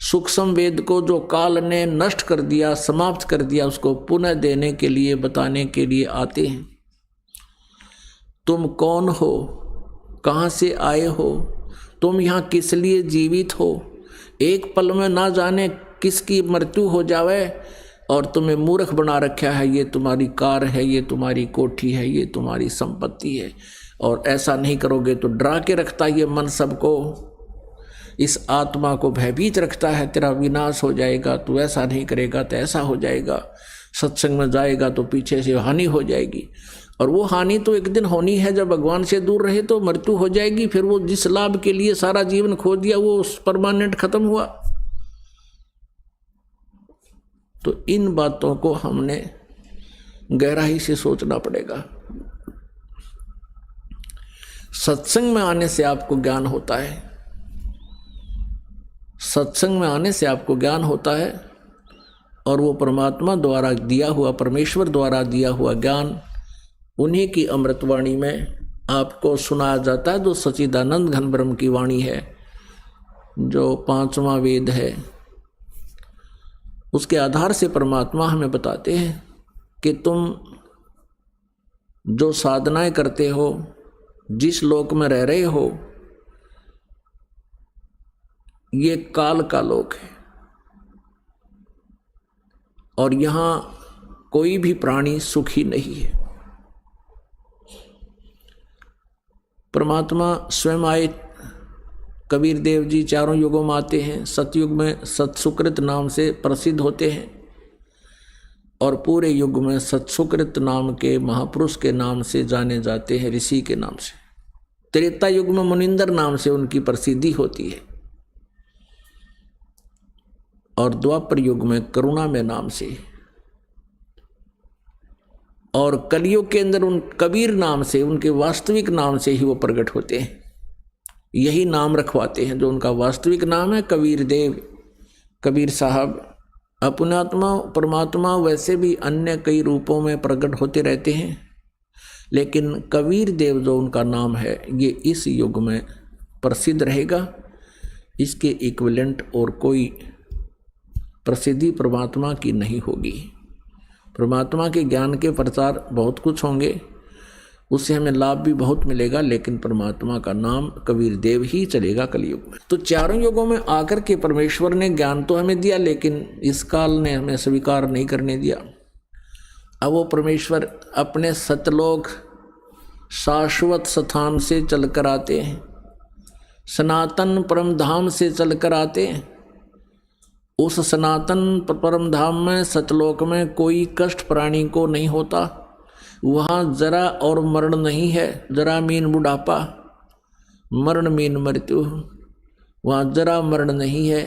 सूक्ष्म वेद को जो काल ने नष्ट कर दिया, समाप्त कर दिया, उसको पुनः देने के लिए, बताने के लिए आते हैं। तुम कौन हो, कहाँ से आए हो, तुम यहाँ किस लिए जीवित हो, एक पल में ना जाने किसकी मृत्यु हो जावे और तुम्हें मूर्ख बना रखा है। ये तुम्हारी कार है, ये तुम्हारी कोठी है, ये तुम्हारी संपत्ति है, और ऐसा नहीं करोगे तो डरा के रखता ये मन सबको, इस आत्मा को भयभीत रखता है, तेरा विनाश हो जाएगा, तू ऐसा नहीं करेगा तो ऐसा हो जाएगा, सत्संग में जाएगा तो पीछे से हानि हो जाएगी। और वो हानि तो एक दिन होनी है, जब भगवान से दूर रहे तो मृत्यु हो जाएगी। फिर वो जिस लाभ के लिए सारा जीवन खो दिया वो परमानेंट खत्म हुआ। तो इन बातों को हमने गहराई से सोचना पड़ेगा। सत्संग में आने से आपको ज्ञान होता है, सत्संग में आने से आपको ज्ञान होता है, और वो परमात्मा द्वारा दिया हुआ, परमेश्वर द्वारा दिया हुआ ज्ञान उन्हीं की अमृतवाणी में आपको सुनाया जाता है, जो सच्चिदानंद घन ब्रह्म की वाणी है, जो पांचवा वेद है। उसके आधार से परमात्मा हमें बताते हैं कि तुम जो साधनाएं करते हो, जिस लोक में रह रहे हो, ये काल का लोक है, और यहाँ कोई भी प्राणी सुखी नहीं है। परमात्मा स्वयं आए, कबीर देव जी चारों युगों में आते हैं। सतयुग में सत्सुकृत नाम से प्रसिद्ध होते हैं, और पूरे युग में सत्सुकृत नाम के महापुरुष के नाम से जाने जाते हैं, ऋषि के नाम से। त्रेता युग में मुनिंदर नाम से उनकी प्रसिद्धि होती है, और द्वापर युग में करुणा में नाम से, और कलयुग के अंदर उन कबीर नाम से, उनके वास्तविक नाम से ही वो प्रकट होते हैं। यही नाम रखवाते हैं जो उनका वास्तविक नाम है, कबीर देव, कबीर साहब। अपनात्मा परमात्मा वैसे भी अन्य कई रूपों में प्रकट होते रहते हैं, लेकिन कबीर देव जो उनका नाम है, ये इस युग में प्रसिद्ध रहेगा। इसके इक्विवेलेंट और कोई प्रसिद्धि परमात्मा की नहीं होगी। परमात्मा के ज्ञान के प्रचार बहुत कुछ होंगे, उससे हमें लाभ भी बहुत मिलेगा, लेकिन परमात्मा का नाम कबीर देव ही चलेगा कलयुग में। तो चारों युगों में आकर के परमेश्वर ने ज्ञान तो हमें दिया, लेकिन इस काल ने हमें स्वीकार नहीं करने दिया। अब वो परमेश्वर अपने सतलोक शाश्वत स्थान से चलकर आते हैं, सनातन परम धाम से चलकर आते हैं। उस सनातन परम धाम में, सतलोक में कोई कष्ट प्राणी को नहीं होता। वहाँ जरा और मरण नहीं है। जरा मीन बुढ़ापा, मरण मीन मृत्यु। वहाँ जरा मरण नहीं है,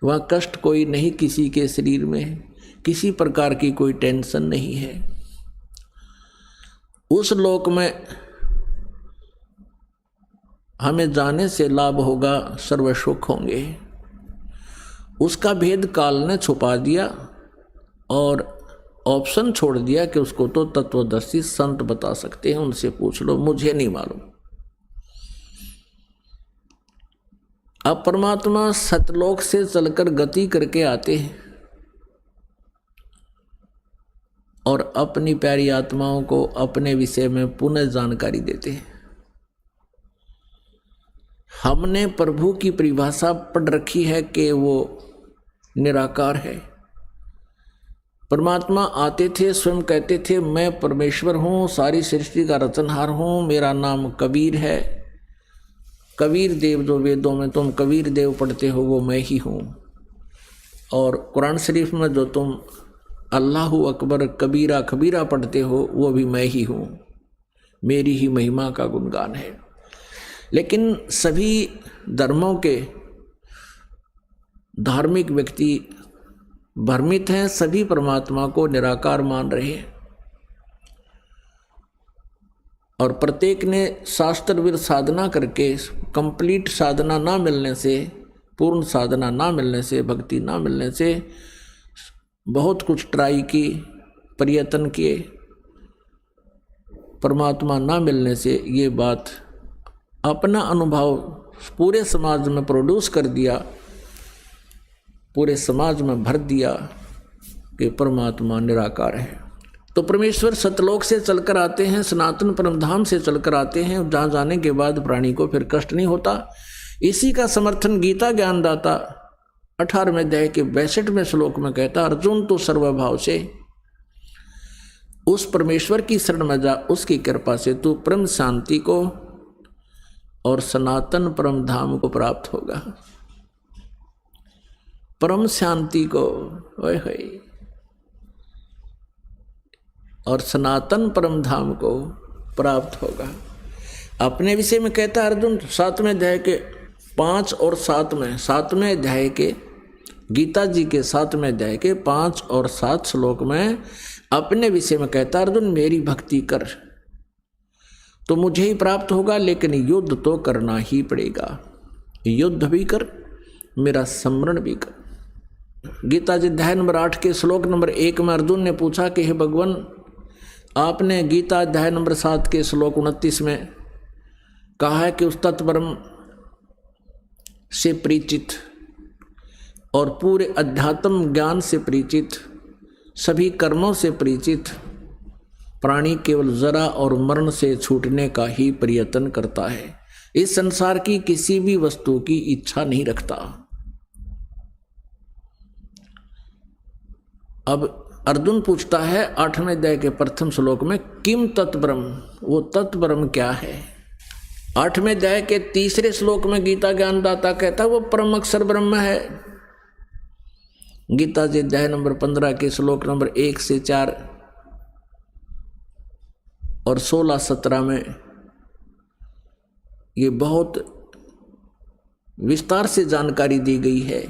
वहाँ कष्ट कोई नहीं किसी के शरीर में, किसी प्रकार की कोई टेंशन नहीं है। उस लोक में हमें जाने से लाभ होगा, सर्व सुख होंगे। उसका भेद काल ने छुपा दिया और ऑप्शन छोड़ दिया कि उसको तो तत्वदर्शी संत बता सकते हैं, उनसे पूछ लो, मुझे नहीं मालूम। अब परमात्मा सतलोक से चलकर गति करके आते हैं और अपनी प्यारी आत्माओं को अपने विषय में पुनः जानकारी देते हैं। हमने प्रभु की परिभाषा पढ़ रखी है कि वो निराकार है। परमात्मा आते थे, स्वयं कहते थे मैं परमेश्वर हूँ, सारी सृष्टि का रचनहार हूँ, मेरा नाम कबीर है। कबीर देव जो वेदों में तुम कबीर देव पढ़ते हो वो मैं ही हूँ। और कुरान शरीफ में जो तुम अल्लाहु अकबर कबीरा कबीरा पढ़ते हो वो भी मैं ही हूँ, मेरी ही महिमा का गुणगान है। लेकिन सभी धर्मों के धार्मिक व्यक्ति भ्रमित हैं, सभी परमात्मा को निराकार मान रहे हैं और प्रत्येक ने शास्त्रविद साधना करके कंप्लीट साधना ना मिलने से, पूर्ण साधना ना मिलने से, भक्ति ना मिलने से बहुत कुछ ट्राई की, प्रयत्न किए, परमात्मा ना मिलने से ये बात अपना अनुभव पूरे समाज में प्रोड्यूस कर दिया, पूरे समाज में भर दिया कि परमात्मा निराकार है। तो परमेश्वर सतलोक से चलकर आते हैं, सनातन परमधाम से चलकर आते हैं, जहाँ जाने के बाद प्राणी को फिर कष्ट नहीं होता। इसी का समर्थन गीता ज्ञानदाता 18वें अध्याय के 62वें श्लोक में कहता, अर्जुन तो सर्वभाव से उस परमेश्वर की शरण में जा, उसकी कृपा से तू परम शांति को और सनातन परम धाम को प्राप्त होगा। परम शांति को ओए होए और सनातन परम धाम को प्राप्त होगा। अपने विषय में कहता अर्जुन 7वें अध्याय के 5 और 7वें अध्याय के गीता जी के 7वें अध्याय के 5 और 7 श्लोक में अपने विषय में कहता अर्जुन मेरी भक्ति कर तो मुझे ही प्राप्त होगा, लेकिन युद्ध तो करना ही पड़ेगा। युद्ध भी कर, मेरा स्मरण भी कर। गीता जी अध्याय नंबर 8 के श्लोक नंबर 1 में अर्जुन ने पूछा कि हे भगवान, आपने गीता अध्याय नंबर 7 के श्लोक 29 में कहा है कि उस तत्परम से परिचित और पूरे अध्यात्म ज्ञान से परिचित, सभी कर्मों से परिचित प्राणी केवल जरा और मरण से छूटने का ही प्रयत्न करता है, इस संसार की किसी भी वस्तु की इच्छा नहीं रखता। अब अर्जुन पूछता है 8वें अध्याय के प्रथम श्लोक में किम तत्ब्रह्म, वो तत्ब्रह्म क्या है। 8वें अध्याय के 3 श्लोक में गीता ज्ञानदाता कहता है वो परम अक्षर ब्रह्म है। गीता जी अध्याय नंबर 15 के श्लोक नंबर 1 से 4 और 16-17 में ये बहुत विस्तार से जानकारी दी गई है।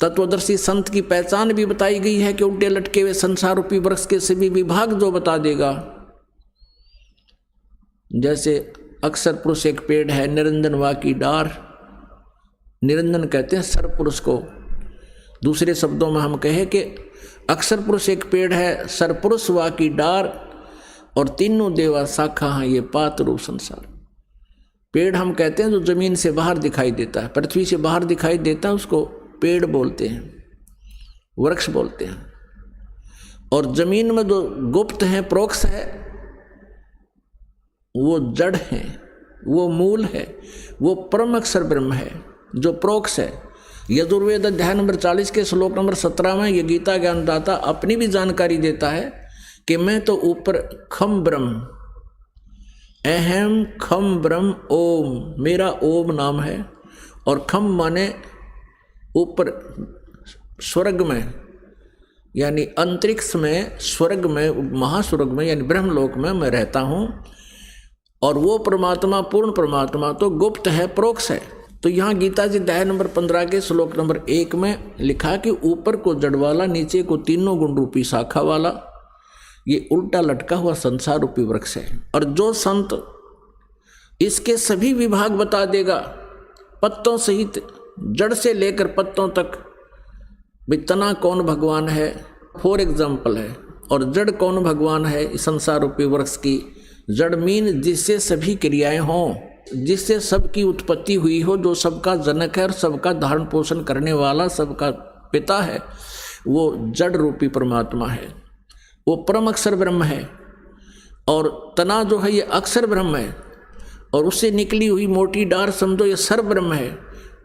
तत्वदर्शी संत की पहचान भी बताई गई है कि उल्टे लटके हुए संसार रूपी वृक्ष के सभी विभाग जो बता देगा। जैसे अक्षर पुरुष एक पेड़ है, निरंजन वा की डार, निरंजन कहते हैं सर्व पुरुष को। दूसरे शब्दों में हम कहें कि अक्षर पुरुष एक पेड़ है, सर्व पुरुष वा की डार और तीनों देवा शाखा हैं ये पात रूप संसार। पेड़ हम कहते हैं जो जमीन से बाहर दिखाई देता है, पृथ्वी से बाहर दिखाई देता है, उसको पेड़ बोलते हैं, वृक्ष बोलते हैं। और जमीन में जो गुप्त है, प्रोक्ष है, वो जड़ है, वो मूल है, वो परम अक्षर ब्रह्म है जो प्रोक्ष है। यजुर्वेद अध्याय नंबर 40 के श्लोक नंबर 17 में ये गीता ज्ञानदाता अपनी भी जानकारी देता है कि मैं तो ऊपर खम ब्रह्म, अहम खम ब्रह्म ओम, मेरा ओम नाम है। और खम माने ऊपर स्वर्ग में, यानी अंतरिक्ष में, स्वर्ग में, महास्वर्ग में यानी ब्रह्मलोक में मैं रहता हूँ। और वो परमात्मा, पूर्ण परमात्मा तो गुप्त है, प्रोक्ष है। तो यहाँ गीता जी अध्याय नंबर 15 के श्लोक नंबर 1 में लिखा कि ऊपर को जड़ वाला, नीचे को तीनों गुण रूपी शाखा वाला, ये उल्टा लटका हुआ संसार रूपी वृक्ष है। और जो संत इसके सभी विभाग बता देगा, पत्तों सहित, जड़ से लेकर पत्तों तक, भी तना कौन भगवान है फॉर एग्जाम्पल है, और जड़ कौन भगवान है इस संसार रूपी वृक्ष की। जड़ मीन जिससे सभी क्रियाएं हों, जिससे सबकी उत्पत्ति हुई हो, जो सबका जनक है और सबका धारण पोषण करने वाला, सबका पिता है, वो जड़ रूपी परमात्मा है, वो परम अक्षर ब्रह्म है। और तना जो है ये अक्षर ब्रह्म है, और उससे निकली हुई मोटी डार समझो ये सर्व ब्रह्म है।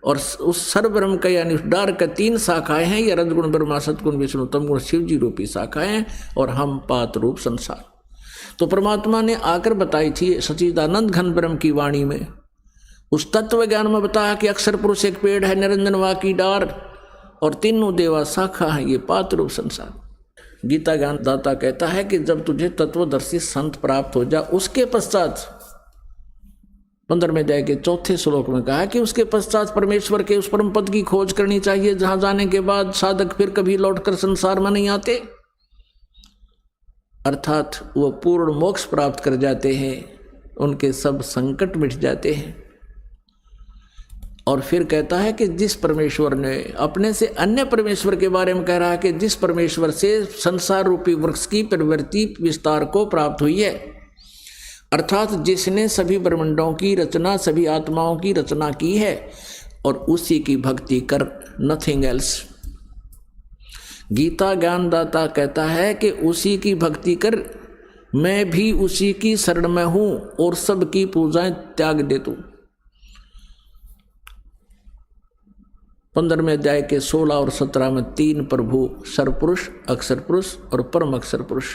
और उस सर्वब्रह्म का यानी उस डार का 3 शाखाएं हैं, ये रजगुण ब्रह्मा, सतगुण विष्णु, तमगुण शिव जी रूपी शाखाएं हैं, और हम पात रूप संसार। तो परमात्मा ने आकर बताई थी सच्चिदानंद घन ब्रह्म की वाणी में, उस तत्व ज्ञान में बताया कि अक्षर पुरुष एक पेड़ है, निरंजन वा की डार, और तीनों देवा शाखा है, ये पात रूप संसार। गीता ज्ञान दाता कहता है कि जब तुझे तत्वदर्शी संत प्राप्त हो जा, उसके पश्चात 15वें अध्याय के 4थे श्लोक में कहा कि उसके पश्चात परमेश्वर के उस परम पद की खोज करनी चाहिए, जहां जाने के बाद साधक फिर कभी लौटकर संसार में नहीं आते, अर्थात वो पूर्ण मोक्ष प्राप्त कर जाते हैं, उनके सब संकट मिट जाते हैं। और फिर कहता है कि जिस परमेश्वर ने अपने से अन्य परमेश्वर के बारे में कह रहा है कि जिस परमेश्वर से संसार रूपी वृक्ष की प्रवृत्ति विस्तार को प्राप्त हुई है, अर्थात जिसने सभी ब्रह्मांडों की रचना, सभी आत्माओं की रचना की है, और उसी की भक्ति कर, नथिंग एल्स। गीता ज्ञानदाता कहता है कि उसी की भक्ति कर, मैं भी उसी की शरण में हूं और सबकी पूजाएं त्याग दे तू। 15वें अध्याय के 16 और 17 में 3 प्रभु, सर्वपुरुष, अक्षर पुरुष और परम अक्षर पुरुष,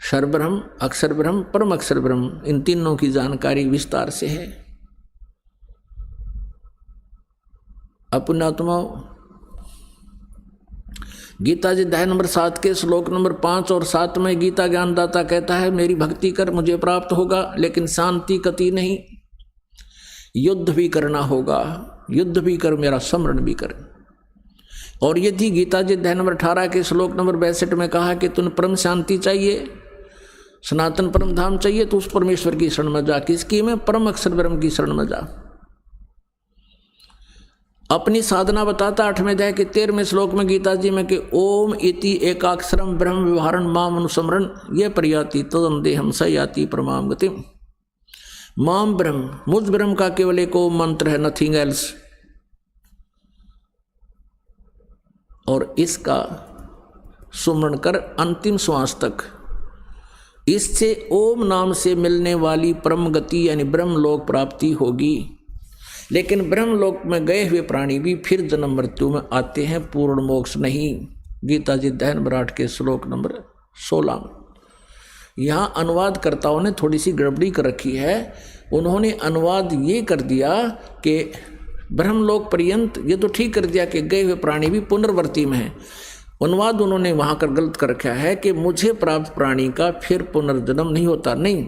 सर्वब्रह्म, अक्षर ब्रह्म, परम अक्षर ब्रह्म, इन तीनों की जानकारी विस्तार से है। पुण्यात्माओं, गीता जी अध्याय नंबर 7 के श्लोक नंबर 5 और 7 में गीता ज्ञानदाता कहता है, मेरी भक्ति कर, मुझे प्राप्त होगा, लेकिन शांति कति नहीं, युद्ध भी करना होगा, युद्ध भी कर, मेरा स्मरण भी कर। और यदि गीता जी अध्याय नंबर 18 के श्लोक नंबर 62 में कहा कि तुम परम शांति चाहिए, सनातन परम धाम चाहिए, तो उस परमेश्वर की शरण में जा। किसकी में? परम अक्षर ब्रह्म की शरण में जा। अपनी साधना बताता 8वें अध्याय के 13वें श्लोक में गीता जी में कि ओम इति एकाक्षरम ब्रह्म व्यवहारन माम अनुस्मरण ये प्रयाति तदंदेहम स याति परमाम गतिम। माम ब्रह्म, मुझ ब्रह्म का केवल एक ओम मंत्र है, नथिंग एल्स। और इसका सुमरण कर अंतिम श्वास तक। इससे ओम नाम से मिलने वाली परम गति यानी ब्रह्मलोक प्राप्ति होगी। लेकिन ब्रह्मलोक में गए हुए प्राणी भी फिर जन्म मृत्यु में आते हैं, पूर्ण मोक्ष नहीं। गीता जी अध्याय नंबर 8 के श्लोक नंबर 16। यहाँ अनुवादकर्ताओं ने थोड़ी सी गड़बड़ी कर रखी है। उन्होंने अनुवाद ये कर दिया कि ब्रह्मलोक पर्यंत, ये तो ठीक कर दिया कि गए हुए प्राणी भी पुनर्वर्ती में हैं। अनुवाद उन्होंने वहाँ कर गलत कर रखा है कि मुझे प्राप्त प्राणी का फिर पुनर्जन्म नहीं होता। नहीं,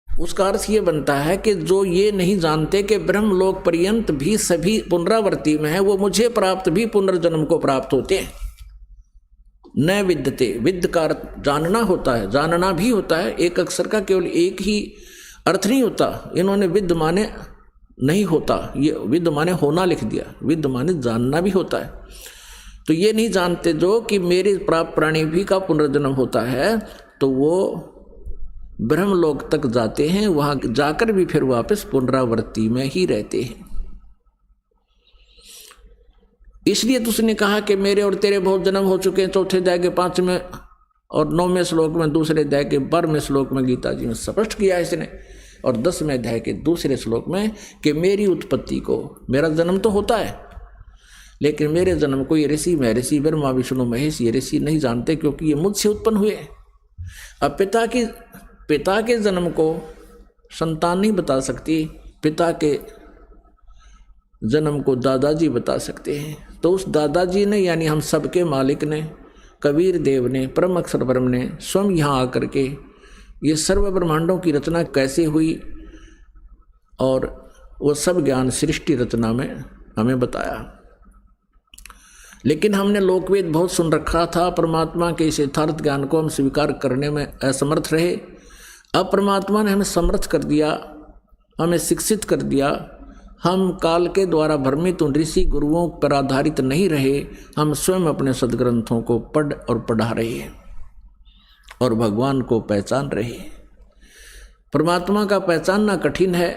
उसका अर्थ ये बनता है कि जो ये नहीं जानते कि ब्रह्मलोक पर्यंत भी सभी पुनरावर्ती में है, वो मुझे प्राप्त भी पुनर्जन्म को प्राप्त होते हैं। न विद्यते, विद्य का अर्थ जानना होता है, जानना भी होता है। एक अक्षर का केवल एक ही अर्थ नहीं होता। इन्होंने विद्य माने नहीं होता, ये विद्य माने होना लिख दिया। विद्य माने जानना भी होता है। तो ये नहीं जानते जो कि मेरे प्राप्त प्राणी भी का पुनर्जन्म होता है, तो वो ब्रह्मलोक तक जाते हैं, वहां जाकर भी फिर वापस पुनरावृत्ति में ही रहते हैं। इसलिए तो उसने कहा कि मेरे और तेरे बहुत जन्म हो चुके हैं। 4थे अध्याय के 5वें और 9वें श्लोक में, 2रे अध्याय के 12वें श्लोक में गीता जी में स्पष्ट किया है इसने। और 10वें अध्याय के 2रे श्लोक में कि मेरी उत्पत्ति को, मेरा जन्म तो होता है, लेकिन मेरे जन्म को ये ऋषि, महर्षि, ब्रह्मा, विष्णु, महेश, ये ऋषि नहीं जानते, क्योंकि ये मुझसे उत्पन्न हुए। अब पिता के जन्म को संतान नहीं बता सकती, पिता के जन्म को दादाजी बता सकते हैं। तो उस दादाजी ने, यानी हम सबके मालिक ने, कबीर देव ने, परम अक्षर ब्रह्म ने स्वयं यहाँ आकर के ये सर्व ब्रह्मांडों की रचना कैसे हुई और वो सब ज्ञान सृष्टि रचना में हमें बताया। लेकिन हमने लोकवेद बहुत सुन रखा था, परमात्मा के इस यथार्थ ज्ञान को हम स्वीकार करने में असमर्थ रहे। अब परमात्मा ने हमें समर्थ कर दिया, हमें शिक्षित कर दिया। हम काल के द्वारा भ्रमित उन ऋषि गुरुओं पर आधारित नहीं रहे, हम स्वयं अपने सदग्रंथों को पढ़ और पढ़ा रहे हैं और भगवान को पहचान रहे हैं। परमात्मा का पहचानना कठिन है,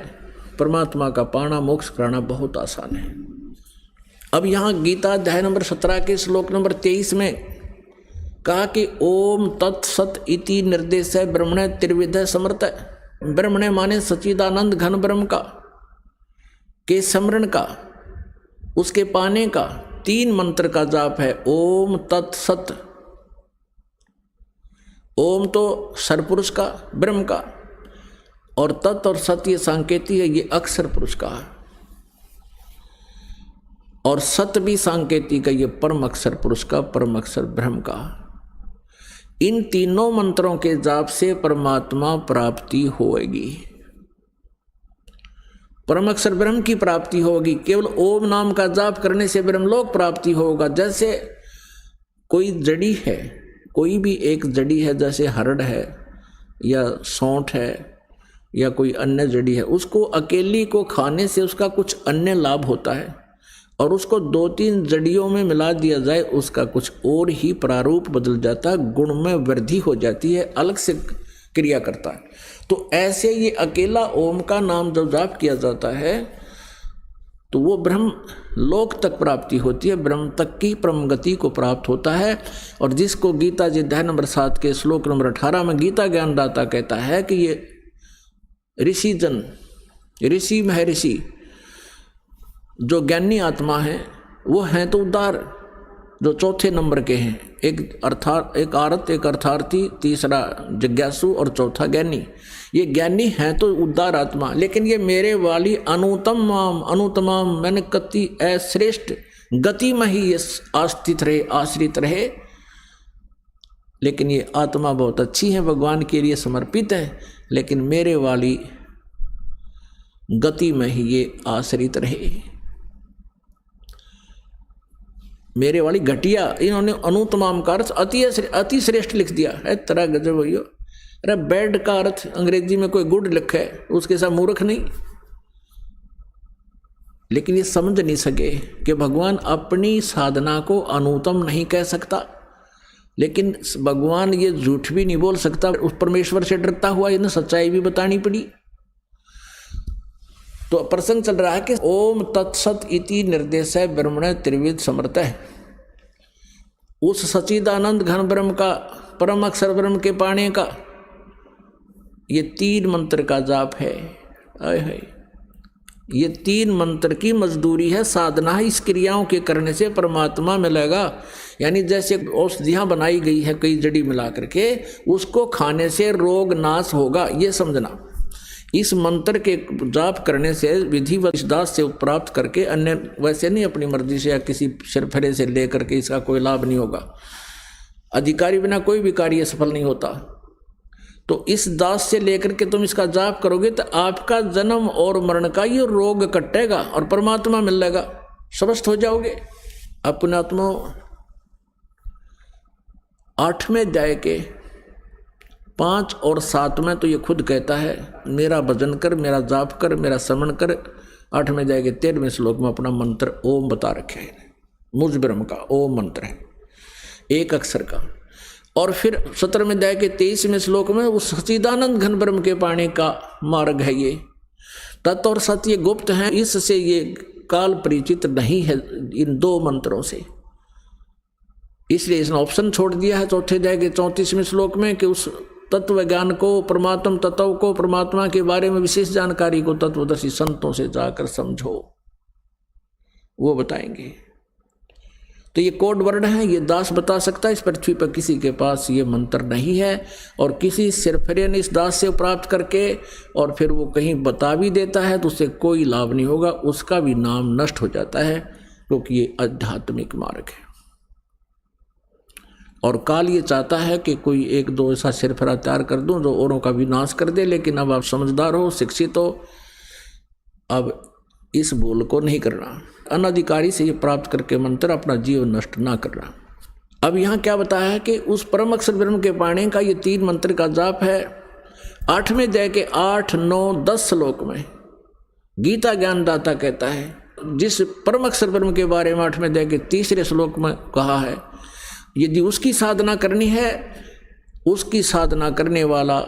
परमात्मा का पाना, मोक्ष कराना बहुत आसान है। अब यहाँ गीता अध्याय नंबर 17 के श्लोक नंबर 23 में कहा कि ओम तत्सत इति निर्देश है ब्रह्मणे त्रिविध समर्थ। ब्रह्मणे माने सच्चिदानंद घन ब्रह्म का, के स्मरण का, उसके पाने का 3 मंत्र का जाप है। ओम तत्सत। ओम तो सरपुरुष का, ब्रह्म का, और तत् और सत ये सांकेती है, ये अक्षर पुरुष का है, और सत भी सांकेती का, ये परम अक्षर पुरुष का, परम अक्षर ब्रह्म का। इन तीनों मंत्रों के जाप से परमात्मा प्राप्ति होगी, परम अक्षर ब्रह्म की प्राप्ति होगी। केवल ओम नाम का जाप करने से ब्रह्मलोक प्राप्ति होगा। जैसे कोई जड़ी है, कोई भी एक जड़ी है, जैसे हरड़ है या सौंठ है या कोई अन्य जड़ी है, उसको अकेली को खाने से उसका कुछ अन्य लाभ होता है, और उसको 2-3 जड़ियों में मिला दिया जाए, उसका कुछ और ही प्रारूप बदल जाता है, गुण में वृद्धि हो जाती है, अलग से क्रिया करता है। तो ऐसे ये अकेला ओम का नाम जब जाप किया जाता है तो वो ब्रह्म लोक तक प्राप्ति होती है, ब्रह्म तक की परम गति को प्राप्त होता है। और जिसको गीता जी अध्याय नंबर 7 के श्लोक नंबर 18 में गीता ज्ञानदाता कहता है कि ये ऋषि जन, ऋषि महर्षि जो ज्ञानी आत्मा है वो हैं तो उदार, जो चौथे नंबर के हैं, एक आरत, एक अर्थार्थी, तीसरा जिज्ञासु और चौथा ज्ञानी। ये ज्ञानी हैं तो उदार आत्मा, लेकिन ये मेरे वाली अनुतमाम मैंने कति श्रेष्ठ गति में ही ये आस्थित रहे, आश्रित रहे। लेकिन ये आत्मा बहुत अच्छी है, भगवान के लिए समर्पित है, लेकिन मेरे वाली गति में ही ये आश्रित रहे। मेरे वाली घटिया, इन्होंने अनुतमाम का अर्थ अति श्रेष्ठ लिख दिया है। तरह गजब भैया। अरे बैड का अर्थ अंग्रेजी में कोई गुड लिखा है, उसके साथ मूर्ख नहीं। लेकिन ये समझ नहीं सके कि भगवान अपनी साधना को अनुतम नहीं कह सकता, लेकिन भगवान ये झूठ भी नहीं बोल सकता। उस परमेश्वर से डरता हुआ इन्हें सच्चाई भी बतानी पड़ी। तो प्रसंग चल रहा है कि ओम तत्सत इति निर्देश है ब्रह्मण त्रिविध समर्थ है। उस सच्चिदानंद घन ब्रह्म का, परम अक्षर ब्रह्म के पाने का ये 3 मंत्र का जाप है। ये 3 मंत्र की मजदूरी है, साधना है। इस क्रियाओं के करने से परमात्मा मिलेगा। यानी जैसे औषधियाँ बनाई गई है कई जड़ी मिला करके, उसको खाने से रोग नाश होगा, ये समझना। इस मंत्र के जाप करने से विधि व दास से प्राप्त करके, अन्य वैसे नहीं अपनी मर्जी से या किसी सिरफरे से लेकर के इसका कोई लाभ नहीं होगा। अधिकारी बिना कोई भी कार्य सफल नहीं होता। तो इस दास से लेकर के तुम इसका जाप करोगे तो आपका जन्म और मरण का ये रोग कटेगा और परमात्मा मिल जाएगा, स्वस्थ हो जाओगे। अपने आत्मा 8वें अध्याय के 5 और 7 में तो ये खुद कहता है, मेरा भजन कर, मेरा जाप कर, मेरा स्मरण कर। 8वें अध्याय के 13वें श्लोक में अपना मंत्र ओम बता रखे है। मुझ ब्रह्म का ओम मंत्र है, एक अक्षर का। और फिर 17वें अध्याय के 23वें श्लोक में उस सच्चिदानंद घन ब्रह्म के पाने का मार्ग है। ये तत् और सत्य ये गुप्त हैं, इससे ये काल परिचित नहीं है इन 2 मंत्रों से। इसलिए इसने ऑप्शन छोड़ दिया है 4थे अध्याय के 34वें श्लोक में कि उस तत्व ज्ञान को, परमात्म तत्व को, परमात्मा के बारे में विशेष जानकारी को तत्वदर्शी संतों से जाकर समझो, वो बताएंगे। तो ये कोड वर्ड है, ये दास बता सकता है। इस पृथ्वी पर किसी के पास ये मंत्र नहीं है, और किसी सिरफरे ने इस दास से प्राप्त करके और फिर वो कहीं बता भी देता है तो उससे कोई लाभ नहीं होगा, उसका भी नाम नष्ट हो जाता है, क्योंकि ये आध्यात्मिक मार्ग है। और काल ये चाहता है कि कोई 1-2 ऐसा सिरफरा तैयार कर दूं जो औरों का विनाश कर दे। लेकिन अब आप समझदार हो, शिक्षित हो, अब इस भूल को नहीं करना। अनधिकारी से ये प्राप्त करके मंत्र अपना जीवन नष्ट ना करना। अब यहाँ क्या बताया है कि उस परम अक्षर ब्रह्म के पाने का ये 3 मंत्र का जाप है। 8वें अध्याय के 8, 9, 10 श्लोक में गीता ज्ञानदाता कहता है, जिस परम अक्षर ब्रह्म के बारे में 8वें अध्याय के 3रे श्लोक में कहा है, यदि उसकी साधना करनी है, उसकी साधना करने वाला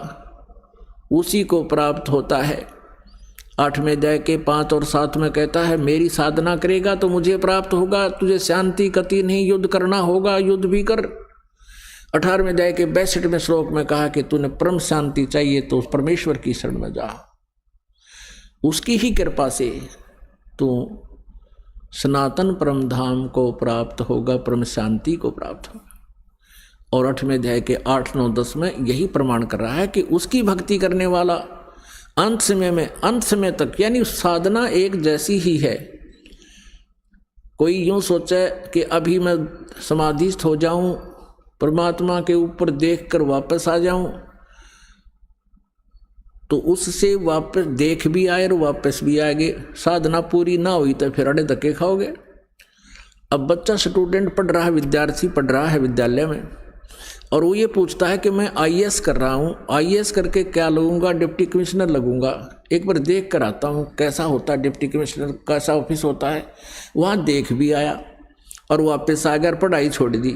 उसी को प्राप्त होता है। 8वें अध्याय के 5 और 7 में कहता है, मेरी साधना करेगा तो मुझे प्राप्त होगा, तुझे शांति कति नहीं, युद्ध करना होगा, युद्ध भी कर। 18वें अध्याय के 62वें श्लोक में कहा कि तूने परम शांति चाहिए तो उस परमेश्वर की शरण में जा, उसकी ही कृपा से तो सनातन परम धाम को प्राप्त होगा, परम शांति को प्राप्त होगा। और 8वें अध्याय के 8, 9, 10 में यही प्रमाण कर रहा है कि उसकी भक्ति करने वाला अंत समय तक, यानी साधना एक जैसी ही है। कोई यूं सोचे कि अभी मैं समाधिस्थ हो जाऊं, परमात्मा के ऊपर देखकर वापस आ जाऊं, तो उससे वापस देख भी आए और वापस भी आएंगे। साधना पूरी ना हुई तो फिर अड़े धक्के खाओगे। अब बच्चा स्टूडेंट पढ़ रहा है, विद्यार्थी पढ़ रहा है विद्यालय में, और वो ये पूछता है कि मैं आईएएस कर रहा हूँ, आईएएस करके क्या लगूंगा? Deputy commissioner लगूंगा। एक बार देख कर आता हूँ कैसा होता है डिप्टी कमिश्नर, कैसा ऑफिस होता है। वहाँ देख भी आया और वापस आ गया, पढ़ाई छोड़ दी,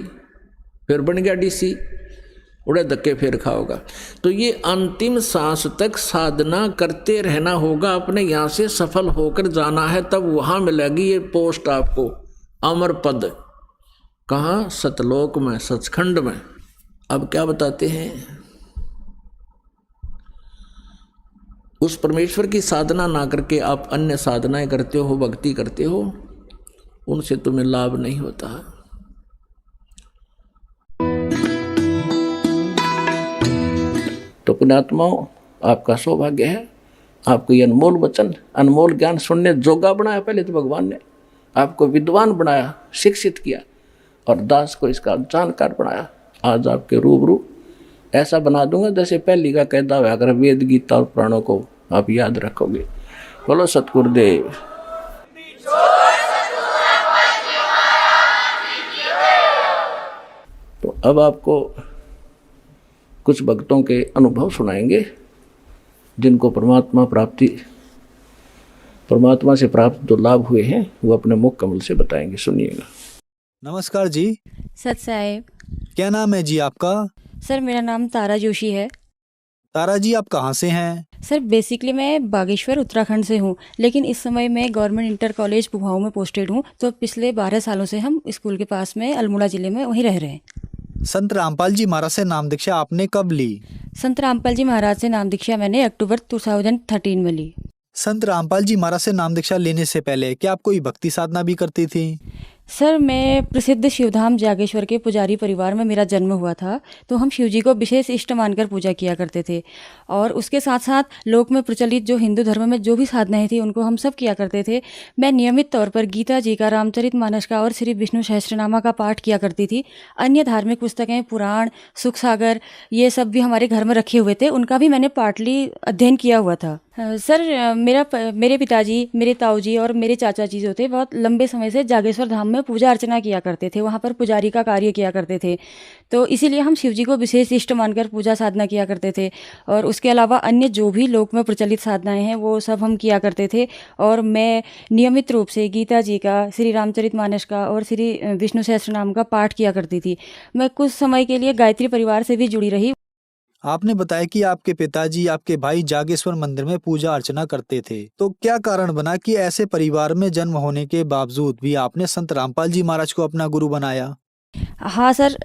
फिर बन गया डीसी, उड़े धक्के फिर खाओगा। तो ये अंतिम सांस तक साधना करते रहना होगा। अपने यहाँ से सफल होकर जाना है, तब वहाँ मिलेगी ये पोस्ट आपको, अमर पद। कहाँ? सतलोक में, सचखंड में। अब क्या बताते हैं? उस परमेश्वर की साधना ना करके आप अन्य साधनाएं करते हो, भक्ति करते हो, उनसे तुम्हें लाभ नहीं होता। तो पुण्यात्माओं, आपका सौभाग्य है, आपको ये अनमोल वचन, अनमोल ज्ञान सुनने जोगा बनाया। पहले तो भगवान ने आपको विद्वान बनाया, शिक्षित किया, और दास को इसका जानकार बनाया। आज आपके रूबरू ऐसा बना दूंगा जैसे पहली का कहता हुआ, अगर वेद गीता और पुराणों को आप याद रखोगे। बोलो सतगुरुदेव। तो अब आपको कुछ भक्तों के अनुभव सुनाएंगे, जिनको परमात्मा से प्राप्त जो लाभ हुए हैं, वो अपने मुख कमल से बताएंगे। सुनिएगा। नमस्कार जी। सत साहेब। क्या नाम है जी आपका? सर मेरा नाम तारा जोशी है। तारा जी, आप कहाँ से हैं? सर बेसिकली मैं बागेश्वर उत्तराखंड से हूँ, लेकिन इस समय मैं गवर्नमेंट इंटर कॉलेज पुभाव में पोस्टेड हूँ। तो पिछले 12 सालों से हम स्कूल के पास में अल्मोड़ा ज़िले में वहीं रह रहे हैं। संत रामपाल जी महाराज से नाम दीक्षा आपने कब ली? संत रामपाल जी महाराज से नाम दीक्षा मैंने अक्टूबर 2013 में ली। संत रामपाल जी महाराज से नाम दीक्षा लेने से पहले क्या आप कोई भक्ति साधना भी करती थी? सर मैं प्रसिद्ध शिवधाम जागेश्वर के पुजारी परिवार में मेरा जन्म हुआ था, तो हम शिव जी को विशेष इष्ट मानकर पूजा किया करते थे। और उसके साथ साथ लोक में प्रचलित जो हिंदू धर्म में जो भी साधनाएं थी उनको हम सब किया करते थे। मैं नियमित तौर पर गीता जी का, रामचरितमानस का और श्री विष्णु सहस्त्रनामा का पाठ किया करती थी। अन्य धार्मिक पुस्तकें, पुराण, सुख सागर, ये सब भी हमारे घर में रखे हुए थे, उनका भी मैंने पार्टली अध्ययन किया हुआ था। सर मेरे पिताजी, मेरे ताऊजी और मेरे चाचा जी जो थे, बहुत लंबे समय से जागेश्वर धाम में पूजा अर्चना किया करते थे, वहाँ पर पुजारी का कार्य किया करते थे। तो इसीलिए हम शिव जी को विशेष इष्ट मानकर पूजा साधना किया करते थे। और उसके अलावा अन्य जो भी लोक में प्रचलित साधनाएं हैं वो सब हम किया करते थे। और मैं नियमित रूप से गीता जी का, श्री रामचरितमानस का और श्री विष्णु सहस्त्रनाम का पाठ किया करती थी। मैं कुछ समय के लिए गायत्री परिवार से भी जुड़ी रही। आपने बताया कि आपके पिताजी, आपके भाई जागेश्वर मंदिर में पूजा अर्चना करते थे, तो क्या कारण बना कि ऐसे परिवार में जन्म होने के बावजूद भी आपने संत रामपाल जी महाराज को अपना गुरु बनाया? हाँ सर,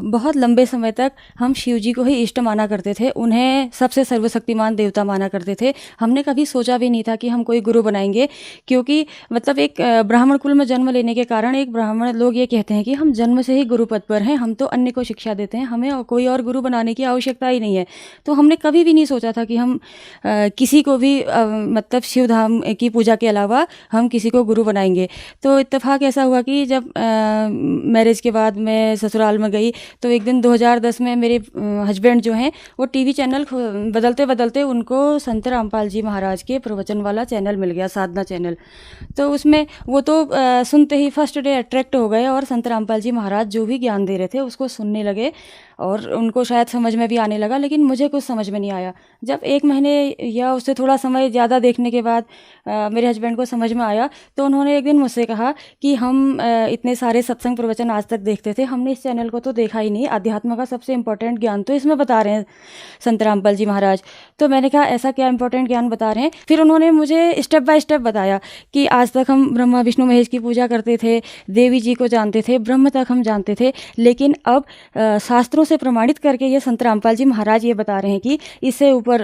बहुत लंबे समय तक हम शिव जी को ही इष्ट माना करते थे, उन्हें सबसे सर्वशक्तिमान देवता माना करते थे। हमने कभी सोचा भी नहीं था कि हम कोई गुरु बनाएंगे, क्योंकि मतलब एक ब्राह्मण कुल में जन्म लेने के कारण एक ब्राह्मण लोग ये कहते हैं कि हम जन्म से ही गुरु पद पर हैं, हम तो अन्य को शिक्षा देते हैं, हमें कोई और गुरु बनाने की आवश्यकता ही नहीं है। तो हमने कभी भी नहीं सोचा था कि हम किसी को भी मतलब शिव धाम की पूजा के अलावा हम किसी को गुरु बनाएंगे। तो इत्तेफाक ऐसा हुआ कि जब मैरिज के बाद मैं ससुराल में गई, तो एक दिन 2010 में मेरे हस्बैंड जो हैं वो टीवी चैनल बदलते बदलते उनको संत रामपाल जी महाराज के प्रवचन वाला चैनल मिल गया, साधना चैनल। तो उसमें वो तो सुनते ही फर्स्ट डे अट्रैक्ट हो गए और संत रामपाल जी महाराज जो भी ज्ञान दे रहे थे उसको सुनने लगे, और उनको शायद समझ में भी आने लगा, लेकिन मुझे कुछ समझ में नहीं आया। जब 1 महीने या उससे थोड़ा समय ज़्यादा देखने के बाद मेरे हस्बैंड को समझ में आया, तो उन्होंने एक दिन मुझसे कहा कि हम इतने सारे सत्संग प्रवचन आज तक देखते देखते थे, हमने इस चैनल को तो देखा ही नहीं, अध्यात्म का सबसे इम्पोर्टेंट ज्ञान तो इसमें बता रहे हैं संत रामपाल जी महाराज। तो मैंने कहा ऐसा क्या इम्पोर्टेंट ज्ञान बता रहे हैं। फिर उन्होंने मुझे स्टेप बाय स्टेप बताया कि आज तक हम ब्रह्मा विष्णु महेश की पूजा करते थे, देवी जी को जानते थे, ब्रह्म तक हम जानते थे, लेकिन अब शास्त्रों से प्रमाणित करके ये संत रामपाल जी महाराज ये बता रहे हैं कि इससे ऊपर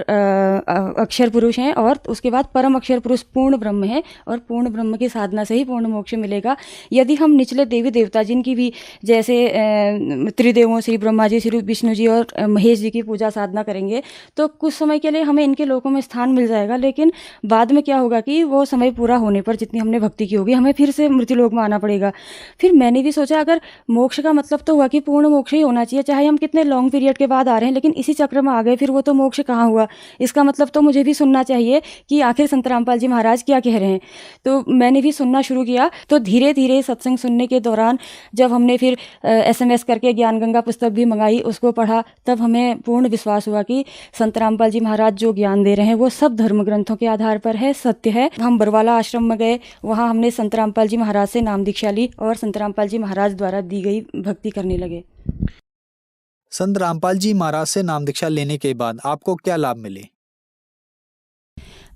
अक्षर पुरुष हैं और उसके बाद परम अक्षर पुरुष पूर्ण ब्रह्म है, और पूर्ण ब्रह्म की साधना से ही पूर्ण मोक्ष मिलेगा। यदि हम निचले देवी देवता जिनकी भी जैसे त्रिदेवों श्री ब्रह्मा जी, श्री विष्णु जी और महेश जी की पूजा साधना करेंगे तो कुछ समय के लिए हमें इनके लोकों में स्थान मिल जाएगा, लेकिन बाद में क्या होगा कि वो समय पूरा होने पर जितनी हमने भक्ति की होगी हमें फिर से मृत्युलोक में आना पड़ेगा। फिर मैंने भी सोचा अगर मोक्ष का मतलब तो हुआ कि पूर्ण मोक्ष ही होना चाहिए, चाहे हम कितने लॉन्ग पीरियड के बाद आ रहे हैं, लेकिन इसी चक्र में आ गए फिर वो तो मोक्ष कहाँ हुआ। इसका मतलब तो मुझे भी सुनना चाहिए कि आखिर संत रामपाल जी महाराज क्या कह रहे हैं। तो मैंने भी सुनना शुरू किया। तो धीरे धीरे सत्संग सुनने के दौरान जब हमने फिर SMS करके ज्ञान गंगा पुस्तक भी मंगाई, उसको पढ़ा, तब हमें पूर्ण विश्वास हुआ कि संत रामपाल जी महाराज जो ज्ञान दे रहे हैं वो सब धर्म ग्रंथों के आधार पर है, सत्य है। हम बरवाला आश्रम में गए, वहाँ हमने संत रामपाल जी महाराज से नाम दीक्षा ली और संत रामपाल जी महाराज द्वारा दी गई भक्ति करने लगे। संत रामपाल जी महाराज से नाम दीक्षा लेने के बाद आपको क्या लाभ मिले?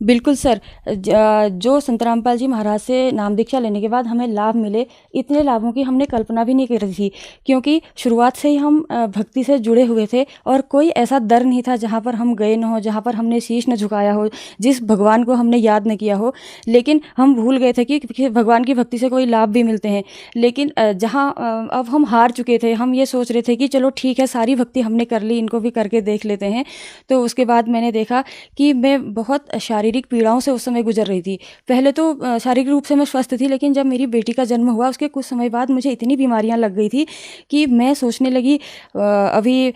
बिल्कुल सर, जो संत रामपाल जी महाराज से नाम दीक्षा लेने के बाद हमें लाभ मिले, इतने लाभों की हमने कल्पना भी नहीं करी थी, क्योंकि शुरुआत से ही हम भक्ति से जुड़े हुए थे और कोई ऐसा दर नहीं था जहाँ पर हम गए न हो, जहाँ पर हमने शीश न झुकाया हो, जिस भगवान को हमने याद न किया हो। लेकिन हम भूल गए थे कि भगवान की भक्ति से कोई लाभ भी मिलते हैं। लेकिन जहाँ अब हम हार चुके थे, हम ये सोच रहे थे कि चलो ठीक है, सारी भक्ति हमने कर ली, इनको भी करके देख लेते हैं। तो उसके बाद मैंने देखा कि मैं बहुत शारीरिक पीड़ाओं से उस समय गुजर रही थी। पहले तो शारीरिक रूप से मैं स्वस्थ थी, लेकिन जब मेरी बेटी का जन्म हुआ उसके कुछ समय बाद मुझे इतनी बीमारियां लग गई थी कि मैं सोचने लगी अभी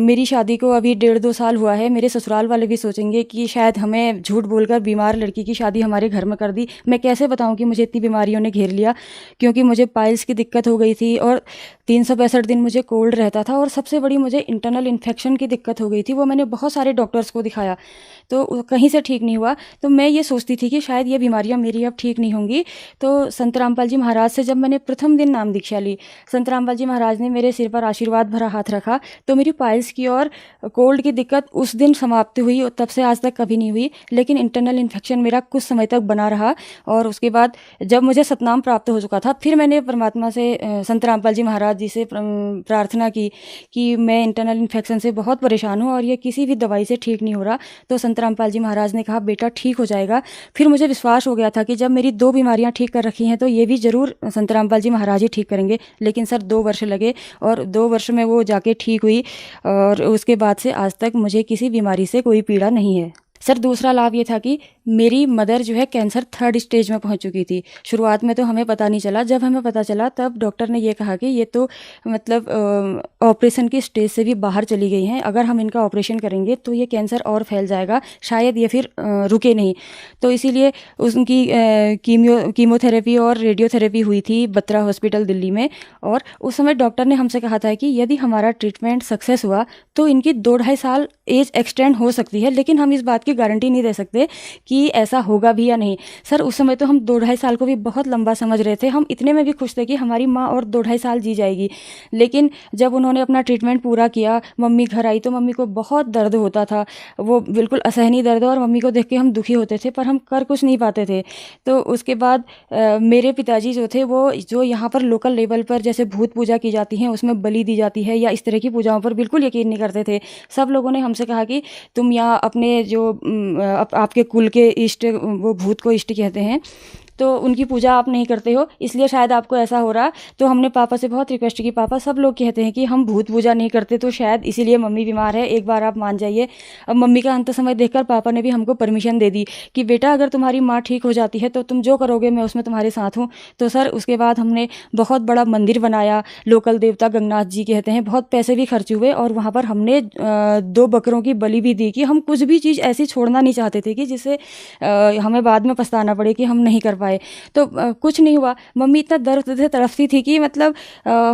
मेरी शादी को अभी 1.5-2 साल हुआ है, मेरे ससुराल वाले भी सोचेंगे कि शायद हमें झूठ बोलकर बीमार लड़की की शादी हमारे घर में कर दी। मैं कैसे बताऊं कि मुझे इतनी बीमारियों ने घेर लिया, क्योंकि मुझे पाइल्स की दिक्कत हो गई थी और 365 दिन मुझे कोल्ड रहता था, और सबसे बड़ी मुझे इंटरनल इन्फेक्शन की दिक्कत हो गई थी। वो मैंने बहुत सारे डॉक्टर्स को दिखाया तो कहीं से ठीक नहीं हुआ। तो मैं ये सोचती थी कि शायद ये बीमारियां मेरी अब ठीक नहीं होंगी। तो संत रामपाल जी महाराज से जब मैंने प्रथम दिन नाम दीक्षा ली, संत रामपाल जी महाराज ने मेरे सिर पर आशीर्वाद भरा हाथ रखा, तो मेरी पाइल्स की और कोल्ड की दिक्कत उस दिन समाप्त हुई और तब से आज तक कभी नहीं हुई। लेकिन इंटरनल इन्फेक्शन मेरा कुछ समय तक बना रहा, और उसके बाद जब मुझे सतनाम प्राप्त हो चुका था, फिर मैंने परमात्मा से, संत रामपाल जी महाराज जी से प्रार्थना की कि मैं इंटरनल इन्फेक्शन से बहुत परेशान हूँ और ये किसी भी दवाई से ठीक नहीं हो रहा। तो संत रामपाल जी महाराज ने कहा बेटा ठीक हो जाएगा। फिर मुझे विश्वास हो गया था कि जब मेरी 2 बीमारियां ठीक कर रखी हैं तो ये भी ज़रूर संत रामपाल जी महाराज ही ठीक करेंगे। लेकिन सर 2 वर्ष लगे और 2 वर्ष में वो जाके ठीक हुई, और उसके बाद से आज तक मुझे किसी बीमारी से कोई पीड़ा नहीं है। सर दूसरा लाभ ये था कि मेरी मदर जो है कैंसर 3rd स्टेज में पहुंच चुकी थी। शुरुआत में तो हमें पता नहीं चला, जब हमें पता चला तब डॉक्टर ने ये कहा कि ये तो मतलब ऑपरेशन की स्टेज से भी बाहर चली गई हैं, अगर हम इनका ऑपरेशन करेंगे तो ये कैंसर और फैल जाएगा, शायद ये फिर रुके नहीं। तो इसीलिए उनकी कीमोथेरेपी और रेडियोथेरेपी हुई थी बत्रा हॉस्पिटल दिल्ली में। और उस समय डॉक्टर ने हमसे कहा था कि यदि हमारा ट्रीटमेंट सक्सेस हुआ तो इनकी 2-2.5 साल एज एक्सटेंड हो सकती है, लेकिन हम इस बात की गारंटी नहीं दे सकते कि ऐसा होगा भी या नहीं। सर उस समय तो हम 2-2.5 साल को भी बहुत लंबा समझ रहे थे, हम इतने में भी खुश थे कि हमारी माँ और 2-2.5 साल जी जाएगी। लेकिन जब उन्होंने अपना ट्रीटमेंट पूरा किया, मम्मी घर आई तो मम्मी को बहुत दर्द होता था, वो बिल्कुल असहनीय दर्द, और मम्मी को देख के हम दुखी होते थे पर हम कर कुछ नहीं पाते थे। तो उसके बाद मेरे पिताजी जो थे वो जो यहाँ पर लोकल लेवल पर जैसे भूत पूजा की जाती है उसमें बलि दी जाती है या इस तरह की पूजाओं पर बिल्कुल यकीन नहीं करते थे। सब लोगों ने हमसे कहा कि तुम यहाँ अपने जो आपके कुल के इष्ट, वो भूत को इष्ट कहते हैं, तो उनकी पूजा आप नहीं करते हो, इसलिए शायद आपको ऐसा हो रहा। तो हमने पापा से बहुत रिक्वेस्ट की, पापा सब लोग कहते हैं कि हम भूत पूजा नहीं करते तो शायद इसीलिए मम्मी बीमार है, एक बार आप मान जाइए। अब मम्मी का अंत समय देखकर पापा ने भी हमको परमिशन दे दी कि बेटा अगर तुम्हारी माँ ठीक हो जाती है तो तुम जो करोगे मैं उसमें तुम्हारे साथ हूँ। तो सर उसके बाद हमने बहुत बड़ा मंदिर बनाया, लोकल देवता गंगनाथ जी कहते हैं, बहुत पैसे भी खर्च हुए, और वहाँ पर हमने 2 बकरों की बलि भी दी कि हम कुछ भी चीज़ ऐसी छोड़ना नहीं चाहते थे कि जिससे हमें बाद में पछताना पड़े कि हम नहीं कर पाए। तो कुछ नहीं हुआ। मम्मी इतना दर्द से तड़पती थी कि मतलब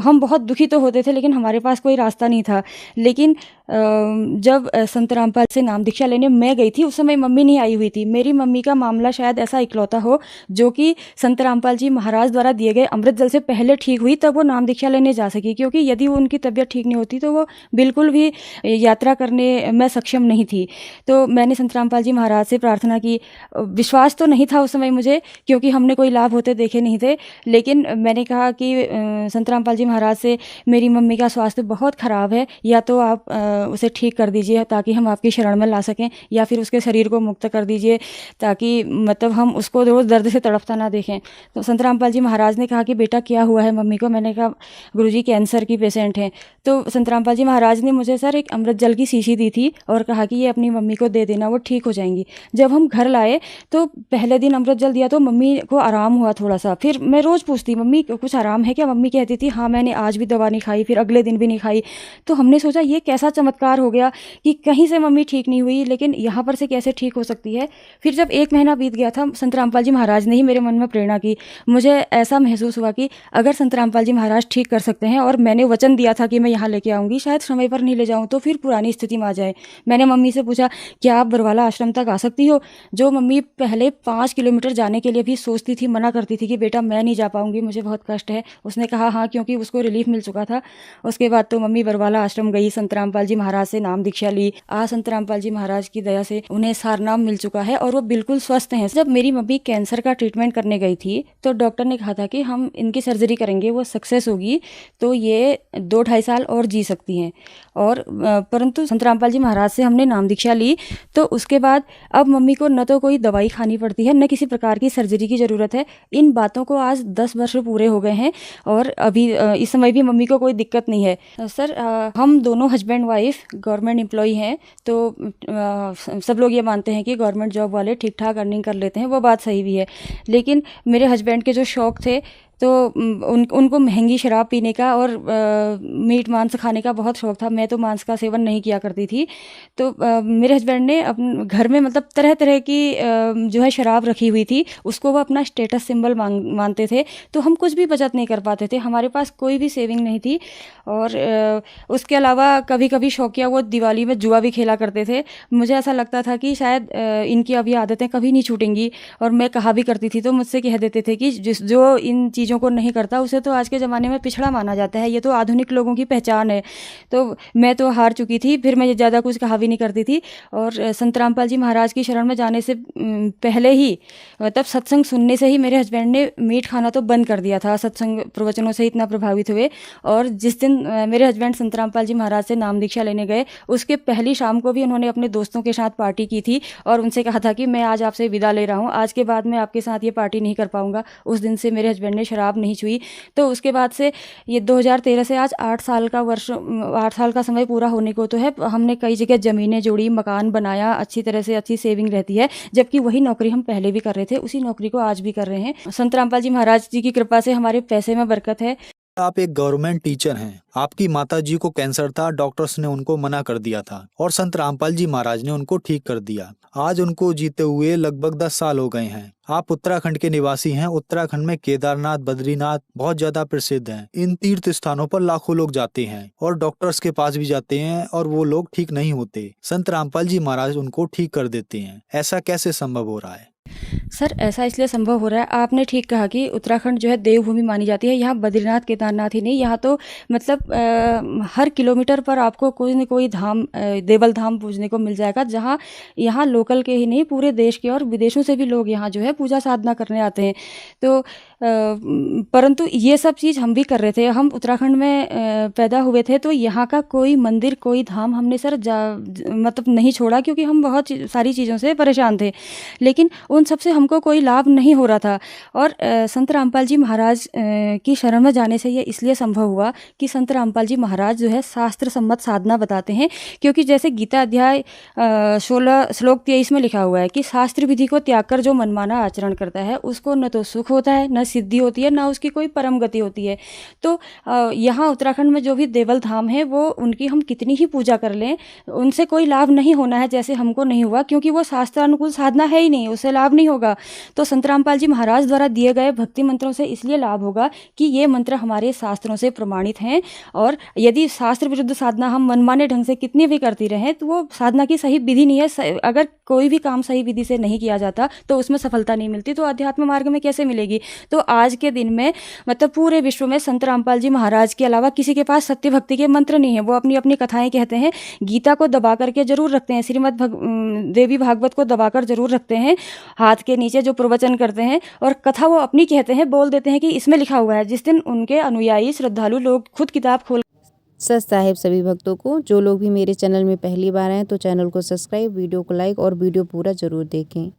हम बहुत दुखी तो होते थे लेकिन हमारे पास कोई रास्ता नहीं था। लेकिन जब संत रामपाल से नाम दीक्षा लेने मैं गई थी, उस समय मम्मी नहीं आई हुई थी। मेरी मम्मी का मामला शायद ऐसा इकलौता हो जो कि संत रामपाल जी महाराज द्वारा दिए गए अमृत जल से पहले ठीक हुई, तब वो नाम दीक्षा लेने जा सकी, क्योंकि यदि वो उनकी तबीयत ठीक नहीं होती तो वो बिल्कुल भी यात्रा करने में सक्षम नहीं थी। तो मैंने संत रामपाल जी महाराज से प्रार्थना की। विश्वास तो नहीं था उस समय मुझे, क्योंकि हमने कोई लाभ होते देखे नहीं थे, लेकिन मैंने कहा कि संत रामपाल जी महाराज से, मेरी मम्मी का स्वास्थ्य बहुत ख़राब है, या तो आप उसे ठीक कर दीजिए ताकि हम आपकी शरण में ला सकें, या फिर उसके शरीर को मुक्त कर दीजिए ताकि मतलब हम उसको रोज़ दर्द से तड़पता ना देखें। तो संत रामपाल जी महाराज ने कहा कि बेटा क्या हुआ है मम्मी को? मैंने कहा गुरुजी कैंसर की पेशेंट हैं। तो संत रामपाल जी महाराज ने मुझे सर एक अमृत जल की शीशी दी थी और कहा कि ये अपनी मम्मी को दे देना, वो ठीक हो जाएंगी। जब हम घर लाए तो पहले दिन अमृत जल दिया तो मम्मी को आराम हुआ थोड़ा सा। फिर मैं रोज़ पूछती, मम्मी कुछ आराम है क्या? मम्मी कहती थी हाँ मैंने आज भी दवा नहीं खाई, फिर अगले दिन भी नहीं खाई। तो हमने सोचा ये कैसा चमत्कार हो गया कि कहीं से मम्मी ठीक नहीं हुई, लेकिन यहाँ पर से कैसे ठीक हो सकती है। फिर जब 1 महीना बीत गया था, संत रामपाल जी महाराज ने ही मेरे मन में प्रेरणा की। मुझे ऐसा महसूस हुआ कि अगर संत रामपाल जी महाराज ठीक कर सकते हैं, और मैंने वचन दिया था कि मैं यहाँ लेके आऊँगी, शायद समय पर नहीं ले जाऊँ तो फिर पुरानी स्थिति में आ जाए। मैंने मम्मी से पूछा क्या आप बरवाला आश्रम तक आ सकती हो? जो मम्मी पहले 5 किलोमीटर जाने के लिए भी सोचती थी, मना करती थी कि बेटा मैं नहीं जा पाऊँगी, मुझे बहुत कष्ट है। उसने कहा हाँ, क्योंकि उसको रिलीफ मिल चुका था। उसके बाद तो मम्मी बरवाला आश्रम गई, संत रामपाल जी महाराज से नाम दीक्षा ली। आज संत रामपाल जी महाराज की दया से उन्हें सारनाम मिल चुका है और वो बिल्कुल स्वस्थ हैं। जब मेरी मम्मी कैंसर का ट्रीटमेंट करने गई थी तो डॉक्टर ने कहा था कि हम इनकी सर्जरी करेंगे, वो सक्सेस होगी तो ये 2-2.5 साल और जी सकती हैं। और परंतु संत रामपाल जी महाराज से हमने नाम दीक्षा ली तो उसके बाद अब मम्मी को न तो कोई दवाई खानी पड़ती है, न किसी प्रकार की सर्जरी की ज़रूरत है। इन बातों को आज 10 वर्ष पूरे हो गए हैं और अभी इस समय भी मम्मी को कोई दिक्कत नहीं है। सर हम दोनों हस्बैंड वाइफ गवर्नमेंट एम्प्लॉई हैं, तो सब लोग ये मानते हैं कि गवर्नमेंट जॉब वाले ठीक ठाक अर्निंग कर लेते हैं, वो बात सही भी है। लेकिन मेरे हस्बैंड के जो शौक़ थे तो उनको महंगी शराब पीने का और मीट मांस खाने का बहुत शौक़ था। मैं तो मांस का सेवन नहीं किया करती थी। तो मेरे हस्बैंड ने अपने घर में मतलब तरह तरह की जो है शराब रखी हुई थी, उसको वो अपना स्टेटस सिंबल मानते थे। तो हम कुछ भी बचत नहीं कर पाते थे, हमारे पास कोई भी सेविंग नहीं थी। और उसके अलावा कभी कभी शौकिया वो दिवाली में जुआ भी खेला करते थे। मुझे ऐसा लगता था कि शायद इनकी अभी आदतें कभी नहीं छूटेंगी, और मैं कहा भी करती थी तो मुझसे कह देते थे कि जो इन चीज़ों को नहीं करता उसे तो आज के ज़माने में पिछड़ा माना जाता है, ये तो आधुनिक लोगों की पहचान है। तो मैं तो हार चुकी थी, फिर मैं ज़्यादा कुछ कहा भी नहीं करती थी। और संत रामपाल जी महाराज की शरण में जाने से पहले ही, मतलब सत्संग सुनने से ही मेरे हस्बैंड ने मीट खाना तो बंद कर दिया था। सत्संग प्रवचनों से इतना प्रभावित हुए। और जिस दिन मेरे हस्बैंड संत रामपाल जी महाराज से नाम दीक्षा लेने गए, उसके पहली शाम को भी उन्होंने अपने दोस्तों के साथ पार्टी की थी और उनसे कहा था कि मैं आज आपसे विदा ले रहा हूँ, आज के बाद मैं आपके साथ ये पार्टी नहीं कर पाऊँगा। उस दिन से मेरे हस्बैंड ने शराब नहीं छुई। तो उसके बाद से ये 2013 से आज 8 साल का समय पूरा होने को तो है। हमने कई जगह ज़मीनें जोड़ी, मकान बनाया, अच्छी तरह से अच्छी सेविंग रहती है, जबकि वही नौकरी हम पहले भी कर रहे थे, उसी नौकरी को आज भी कर रहे हैं। संत रामपाल जी महाराज जी की कृपा से हमारे पैसे में बरकत है। आप एक गवर्नमेंट टीचर हैं, आपकी माताजी को कैंसर था, डॉक्टर्स ने उनको मना कर दिया था और संत रामपाल जी महाराज ने उनको ठीक कर दिया। आज उनको जीते हुए लगभग 10 साल हो गए हैं। आप उत्तराखंड के निवासी हैं। उत्तराखंड में केदारनाथ, बद्रीनाथ बहुत ज्यादा प्रसिद्ध हैं। इन तीर्थ स्थानों पर लाखों लोग जाते हैं और डॉक्टर्स के पास भी जाते हैं और वो लोग ठीक नहीं होते। संत रामपाल जी महाराज उनको ठीक कर देते हैं। ऐसा कैसे संभव हो रहा है? सर ऐसा इसलिए संभव हो रहा है, आपने ठीक कहा कि उत्तराखंड जो है देवभूमि मानी जाती है। यहाँ बद्रीनाथ केदारनाथ ही नहीं, यहाँ तो मतलब हर किलोमीटर पर आपको कोई न कोई धाम, देवल धाम पूजने को मिल जाएगा, जहाँ यहाँ लोकल के ही नहीं पूरे देश के और विदेशों से भी लोग यहाँ जो है पूजा साधना करने आते हैं। तो परंतु ये सब चीज़ हम भी कर रहे थे। हम उत्तराखंड में पैदा हुए थे, तो यहाँ का कोई मंदिर, कोई धाम हमने सर मतलब नहीं छोड़ा, क्योंकि हम बहुत सारी चीज़ों से परेशान थे। लेकिन उन सबसे हमको कोई लाभ नहीं हो रहा था। और संत रामपाल जी महाराज की शरण में जाने से ये इसलिए संभव हुआ कि संत रामपाल जी महाराज जो है शास्त्र सम्मत साधना बताते हैं। क्योंकि जैसे गीता अध्याय 16 श्लोक 23 में लिखा हुआ है कि शास्त्र विधि को त्याग कर जो मनमाना आचरण करता है उसको न तो सुख होता है न सिद्धि होती है, ना उसकी कोई परम गति होती है। तो यहाँ उत्तराखंड में जो भी देवल धाम है वो उनकी हम कितनी ही पूजा कर लें, उनसे कोई लाभ नहीं होना है, जैसे हमको नहीं हुआ, क्योंकि वो शास्त्रानुकूल साधना है ही नहीं, उससे लाभ नहीं होगा। तो संत रामपाल जी महाराज द्वारा दिए गए भक्ति मंत्रों से इसलिए लाभ होगा कि ये मंत्र हमारे शास्त्रों से प्रमाणित हैं, और यदि शास्त्र विरुद्ध साधना हम मनमाने ढंग से कितनी भी करती रहें तो वो साधना की सही विधि नहीं है। अगर कोई भी काम सही विधि से नहीं किया जाता तो उसमें सफलता नहीं मिलती, तो अध्यात्म मार्ग में कैसे मिलेगी। तो आज के दिन में मतलब पूरे विश्व में संत रामपाल जी महाराज के अलावा किसी के पास सत्य भक्ति के मंत्र नहीं है। वो अपनी अपनी कथाएं कहते हैं, गीता को दबा करके जरूर रखते हैं, श्रीमद् देवी भागवत को दबाकर जरूर रखते हैं हाथ के नीचे जो प्रवचन करते हैं, और कथा वो अपनी कहते हैं, बोल देते हैं कि इसमें लिखा हुआ है। जिस दिन उनके अनुयायी श्रद्धालु लोग खुद किताब खोल सच साहिब सभी भक्तों को, जो लोग भी मेरे चैनल में पहली बार आए तो चैनल को सब्सक्राइब, वीडियो को लाइक और वीडियो पूरा ज़रूर देखें।